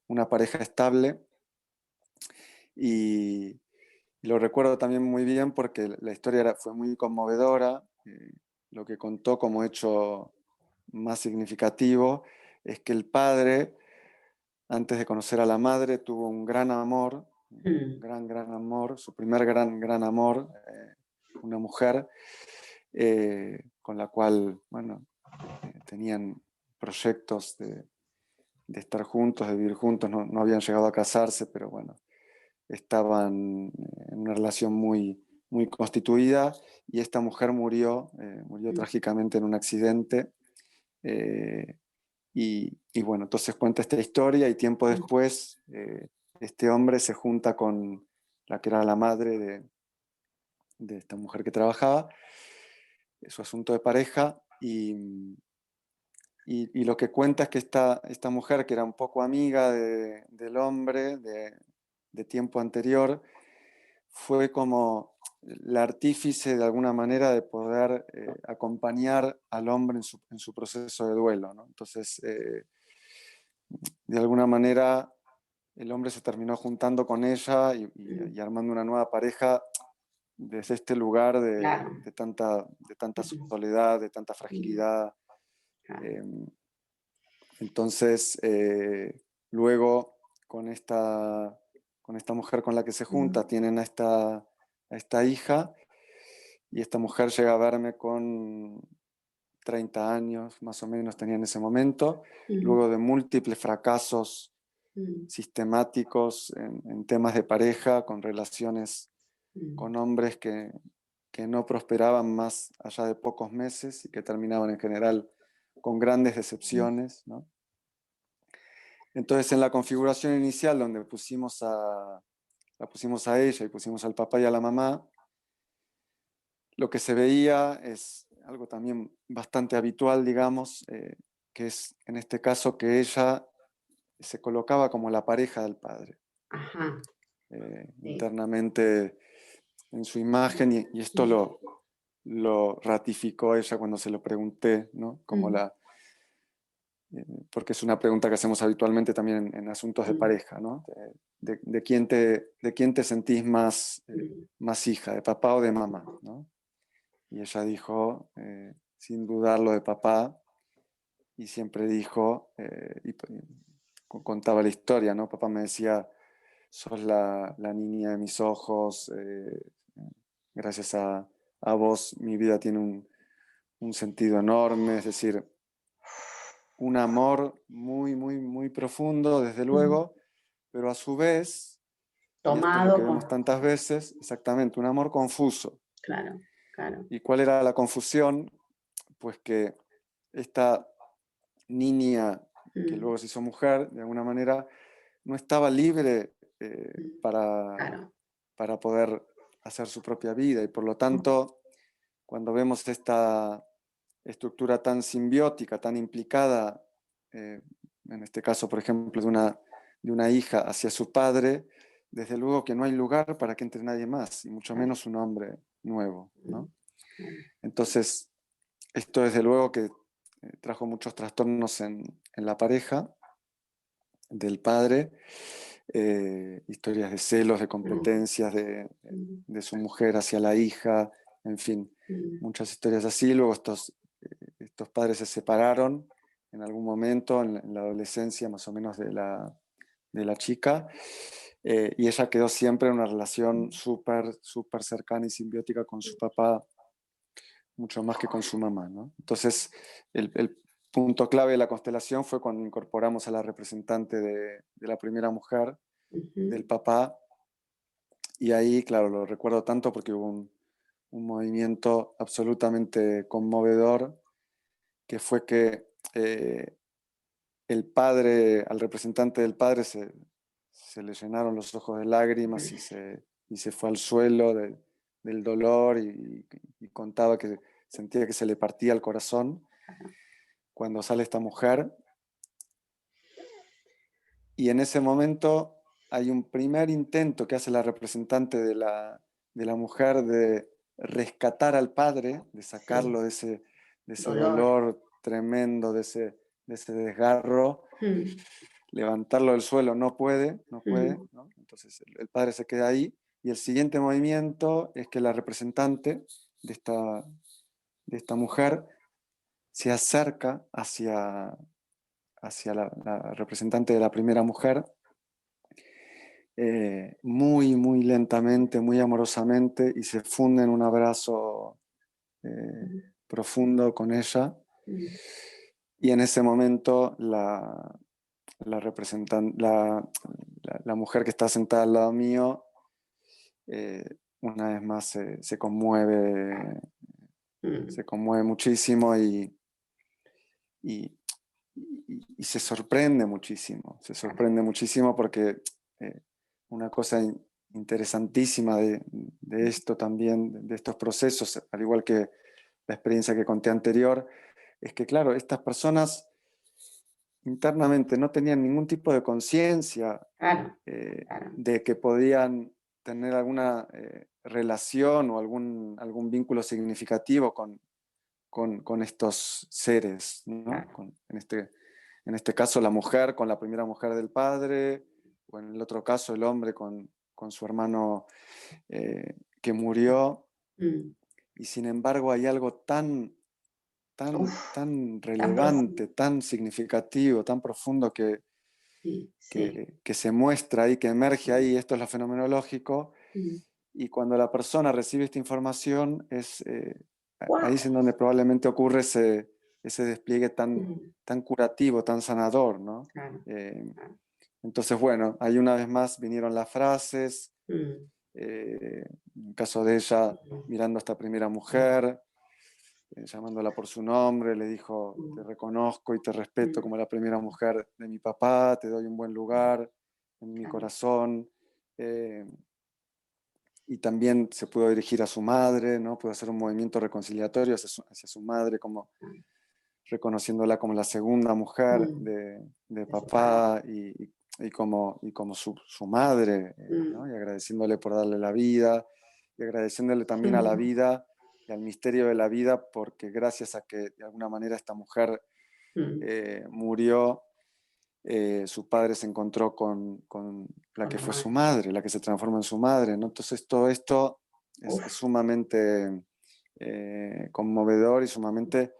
S2: una pareja estable. Y lo recuerdo también muy bien porque la historia fue muy conmovedora. Lo que contó como hecho más significativo es que el padre, antes de conocer a la madre, tuvo un gran amor, un
S1: Mm,
S2: gran amor, su primer gran amor, una mujer con la cual, bueno, tenían proyectos de estar juntos, de vivir juntos, no habían llegado a casarse, pero bueno, estaban en una relación muy constituida y esta mujer murió
S1: mm,
S2: trágicamente en un accidente. eh, y bueno, entonces cuenta esta historia y tiempo
S1: mm,
S2: después este hombre se junta con la que era la madre de esta mujer que trabajaba, su asunto de pareja, y lo que cuenta es que esta mujer, que era un poco amiga del hombre de tiempo anterior, fue como la artífice de alguna manera de poder acompañar al hombre en su proceso de duelo, ¿no? Entonces, de alguna manera, el hombre se terminó juntando con ella
S1: mm,
S2: y armando una nueva pareja desde este lugar
S1: claro,
S2: de tanta
S1: mm,
S2: soledad, de tanta
S1: mm,
S2: fragilidad.
S1: claro,
S2: Eh, entonces, luego, con esta mujer con la que se junta,
S1: mm,
S2: tienen a esta hija, y esta mujer llega a verme con 30 años, más o menos tenía en ese momento,
S1: mm,
S2: luego de múltiples fracasos
S1: mm,
S2: sistemáticos en temas de pareja, con relaciones
S1: mm,
S2: con hombres que no prosperaban más allá de pocos meses y que terminaban en general con grandes
S1: mm,
S2: decepciones, ¿no? Entonces, en la configuración inicial, donde la pusimos a ella y pusimos al papá y a la mamá, lo que se veía es algo también bastante habitual, digamos, que es en este caso que ella se colocaba como la pareja del padre,
S1: ajá, sí,
S2: internamente en su imagen, y esto
S1: mm,
S2: lo ratificó ella cuando se lo pregunté, ¿no?
S1: mm,
S2: Porque es una pregunta que hacemos habitualmente también en asuntos de
S1: mm,
S2: pareja, ¿no? De quién te sentís
S1: mm,
S2: más hija, de papá o de mamá, ¿no? Y ella dijo, sin dudarlo, de papá, y siempre dijo, contaba la historia, ¿no? Papá me decía, sos la niña de mis ojos, gracias a vos mi vida tiene un sentido enorme, es decir, un amor muy profundo, desde
S1: mm.
S2: luego, pero a su vez, y esto es lo que
S1: Tomado
S2: vemos
S1: con,
S2: tantas veces, exactamente, un amor confuso.
S1: claro, claro,
S2: ¿Y cuál era la confusión? Pues que esta niña que
S1: mm,
S2: luego se hizo mujer, de alguna manera, no estaba libre
S1: mm,
S2: para,
S1: claro,
S2: para poder hacer su propia vida, y por lo
S1: mm,
S2: tanto, cuando vemos esta estructura tan simbiótica, tan implicada, eh, en este caso, por ejemplo, de una hija hacia su padre, desde luego que no hay lugar para que entre nadie más, y mucho
S1: claro,
S2: menos un hombre nuevo,
S1: mm,
S2: ¿no?
S1: claro,
S2: Entonces, esto desde luego que trajo muchos trastornos en la pareja del padre, historias de celos, de competencias de su mujer hacia la hija, en fin, muchas historias así. Luego estos padres se separaron en algún momento, en la adolescencia más o menos de la chica, y ella quedó siempre en una relación súper, súper cercana y simbiótica con su papá, mucho más que con su mamá, ¿no? Entonces, el punto clave de la constelación fue cuando incorporamos a la representante de la primera mujer, del papá, y ahí, claro, lo recuerdo tanto porque hubo un movimiento absolutamente conmovedor, que fue que el padre, al representante del padre se le llenaron los ojos de lágrimas y se fue al suelo del dolor y contaba que sentía que se le partía el corazón cuando sale esta mujer. Y en ese momento hay un primer intento que hace la representante de la mujer de rescatar al padre, de sacarlo
S1: Sí,
S2: de ese
S1: dolor.
S2: dolor tremendo, de ese desgarro, levantarlo del suelo, no puede, ¿no? Entonces el padre se queda ahí y el siguiente movimiento es que la representante de esta mujer se acerca hacia la representante de la primera mujer, muy, muy lentamente, muy amorosamente, y se funde en un abrazo profundo con ella. Y en ese momento la mujer que está sentada al lado mío, una vez más se conmueve muchísimo y, y se sorprende muchísimo porque una cosa interesantísima de esto también, de estos procesos, al igual que la experiencia que conté anterior, es que, claro, estas personas internamente no tenían ningún tipo de conciencia
S1: Claro, claro.
S2: de que podían tener alguna relación o algún vínculo significativo con estos seres, ¿no?
S1: Claro.
S2: En este caso la mujer con la primera mujer del padre, o en el otro caso el hombre con su hermano que murió,
S1: Mm.
S2: y sin embargo hay algo tan, tan,
S1: Uf,
S2: tan
S1: tan
S2: relevante,
S1: profundo.
S2: tan significativo, tan profundo
S1: Sí, sí.
S2: que se muestra ahí, que emerge ahí, esto es lo fenomenológico, y cuando la persona recibe esta información ahí es
S1: Wow.
S2: en donde probablemente ocurre ese despliegue tan curativo, tan sanador, ¿no?
S1: Claro,
S2: Eh,
S1: claro.
S2: entonces, bueno, ahí una vez más vinieron las frases,
S1: Mm,
S2: en el caso de ella,
S1: mm,
S2: mirando a esta primera
S1: mm,
S2: mujer, llamándola por su nombre, le dijo, te
S1: mm,
S2: reconozco y te respeto
S1: mm.
S2: como la primera mujer de mi papá, te doy un buen lugar en mi
S1: Claro.
S2: corazón. Eh, y también se pudo dirigir a su madre, ¿no? Pudo hacer un movimiento reconciliatorio hacia su madre, como
S1: Mm,
S2: reconociéndola como la segunda mujer
S1: mm.
S2: de
S1: De su padre.
S2: papá y como su madre, ¿no?
S1: Mm.
S2: Y agradeciéndole por darle la vida y agradeciéndole también a la vida y al misterio de la vida, porque gracias a que de alguna manera esta mujer
S1: Mm.
S2: murió, su padre se encontró con la
S1: Con
S2: que
S1: la
S2: fue su
S1: madre.
S2: madre, la que se transformó en su madre, ¿no? Entonces todo esto es
S1: Uf.
S2: sumamente conmovedor y sumamente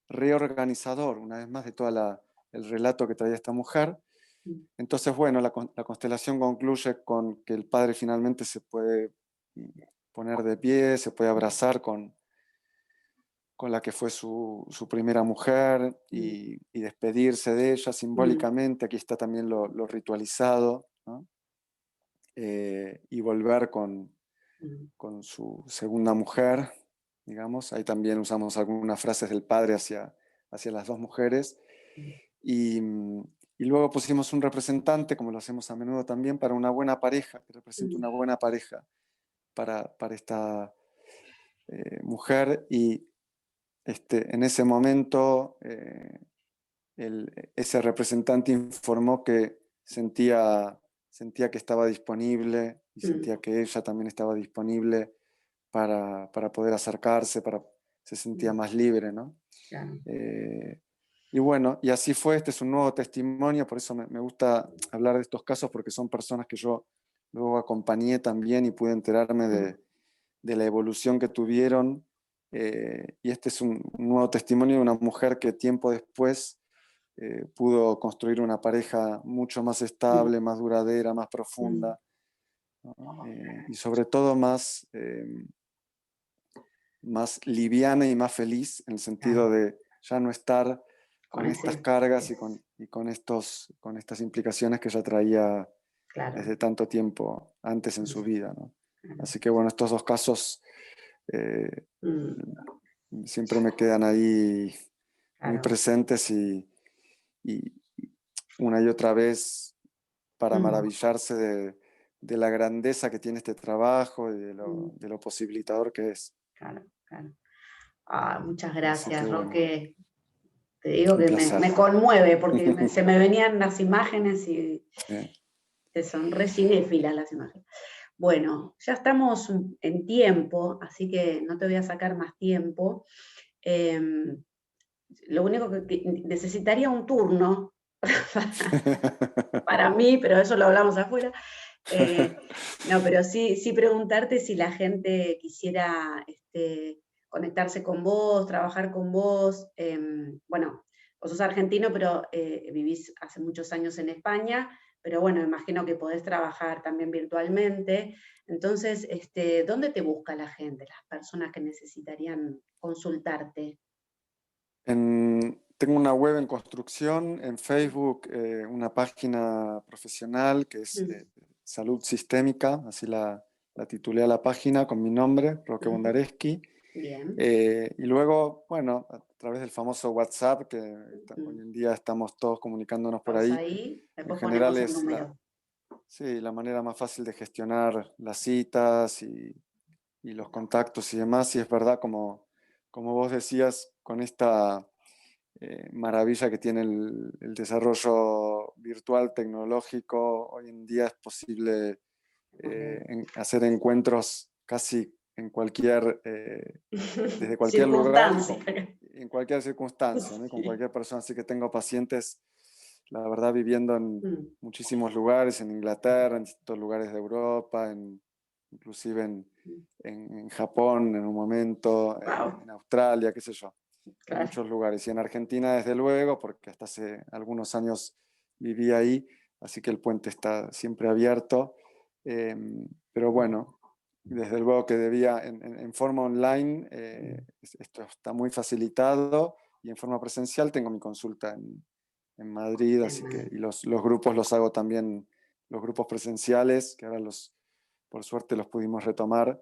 S2: reorganizador, una vez más, de todo el relato que traía esta mujer.
S1: Mm,
S2: Entonces, bueno, la constelación concluye con que el padre finalmente se puede poner de pie, se puede abrazar con la que fue su primera mujer
S1: mm,
S2: y despedirse de ella
S1: mm,
S2: simbólicamente. Aquí está también lo ritualizado, ¿no? Y volver
S1: mm,
S2: con su segunda mujer, digamos. Ahí también usamos algunas frases del padre hacia las dos mujeres.
S1: mm,
S2: Y, y luego pusimos un representante, como lo hacemos a menudo también, para una buena pareja, que represente una
S1: mm,
S2: buena pareja para esta mujer. Y en ese momento ese representante informó que sentía que estaba disponible y
S1: mm,
S2: sentía que ella también estaba disponible para poder acercarse, para se sentía más libre, ¿no?
S1: Claro.
S2: Y bueno, y así fue, este es un nuevo testimonio, por eso me gusta hablar de estos casos, porque son personas que yo luego acompañé también y pude enterarme de la evolución que tuvieron. Y este es un nuevo testimonio de una mujer que tiempo después pudo construir una pareja mucho más estable, más duradera, más profunda, ¿no? Y sobre todo más liviana y más feliz, en el sentido
S1: Claro.
S2: de ya no estar
S1: Con
S2: con
S1: ese
S2: estas cargas
S1: estrés.
S2: y con estas implicaciones que ya traía
S1: Claro.
S2: desde tanto tiempo antes en su vida, ¿no?
S1: Claro.
S2: Así que bueno, estos dos casos eh,
S1: Mm,
S2: siempre me quedan ahí muy
S1: claro.
S2: presentes y una y otra vez para
S1: Mm,
S2: maravillarse de la grandeza que tiene este trabajo y
S1: mm,
S2: de lo posibilitador que es.
S1: claro, claro. Ah, muchas
S2: Así que
S1: gracias,
S2: bueno,
S1: Roque. Te digo
S2: un
S1: que
S2: placer.
S1: me conmueve porque se me venían las imágenes y
S2: Sí.
S1: son re cinéfilas las imágenes. Bueno, ya estamos en tiempo, así que no te voy a sacar más tiempo. Lo único que necesitaría un turno para mí, pero eso lo hablamos afuera. No, pero sí preguntarte si la gente quisiera conectarse con vos, trabajar con vos. Bueno, vos sos argentino, pero vivís hace muchos años en España, pero bueno, imagino que podés trabajar también virtualmente. Entonces, ¿dónde te busca la gente, las personas que necesitarían consultarte?
S2: Tengo una web en construcción, en Facebook, una página profesional que es
S1: Mm,
S2: Salud Sistémica, así la titulé a la página con mi nombre, Roque
S1: ujú.
S2: Bondareschi.
S1: Bien.
S2: Y luego, bueno, a través del famoso WhatsApp, que hoy
S1: Mm.
S2: en día estamos todos comunicándonos por
S1: Pausa
S2: ahí,
S1: ahí,
S2: en
S1: después
S2: general
S1: ponemos el
S2: es
S1: número.
S2: sí, la manera más fácil de gestionar las citas y los contactos y demás. Y es verdad, como vos decías, con esta maravilla que tiene el desarrollo virtual tecnológico, hoy en día es posible hacer encuentros casi en desde cualquier lugar y
S1: Circunstancia.
S2: en cualquier circunstancia, ¿no? Y con
S1: Sí.
S2: cualquier persona. Así que tengo pacientes, la verdad, viviendo en
S1: Mm,
S2: muchísimos lugares, en Inglaterra, en distintos lugares de Europa, inclusive
S1: mm.
S2: en Japón en un momento,
S1: Wow,
S2: en Australia, qué sé yo, en
S1: claro.
S2: muchos lugares. Y en Argentina, desde luego, porque hasta hace algunos años viví ahí, así que el puente está siempre abierto. Eh, pero bueno, desde luego que debía, en forma online, esto está muy facilitado y en forma presencial tengo mi consulta en Madrid, así que, y los grupos los hago también, los grupos presenciales, que ahora por suerte los pudimos retomar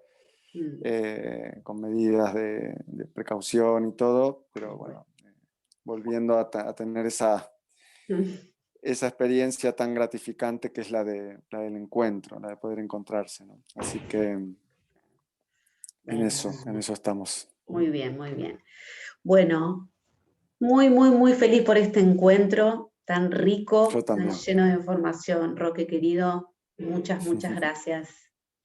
S1: Mm,
S2: con medidas de precaución y todo, pero
S1: bueno.
S2: bueno, volviendo a tener esa experiencia tan gratificante que es la del encuentro, la de poder encontrarse, ¿no? Así que
S1: Bueno,
S2: en eso estamos.
S1: muy bien, muy bien. Bueno, muy, muy, muy feliz por este encuentro tan
S2: Yo
S1: rico, tan
S2: también.
S1: lleno de información, Roque querido. Muchas, muchas gracias.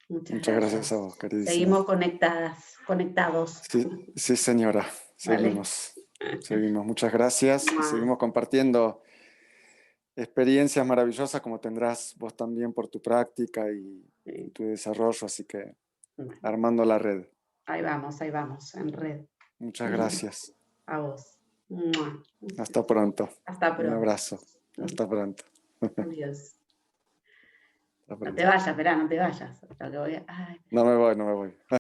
S1: Muchas
S2: Muchas gracias a
S1: gracias.
S2: vos, queridísima.
S1: Seguimos conectados.
S2: Sí, sí, señora.
S1: Vale.
S2: Seguimos. Seguimos. Muchas gracias y
S1: Mua.
S2: seguimos compartiendo experiencias maravillosas como tendrás vos también por tu práctica y
S1: Sí.
S2: tu desarrollo, así que
S1: Bueno,
S2: armando la red.
S1: ahí vamos, en red.
S2: Muchas gracias.
S1: A vos. Mua.
S2: Hasta pronto.
S1: Hasta
S2: Un
S1: pronto.
S2: abrazo. Hasta pronto.
S1: Adiós.
S2: Hasta
S1: No te
S2: pronto.
S1: vayas, esperá, no te vayas. Hasta que voy a- Ay.
S2: No me voy, no me voy.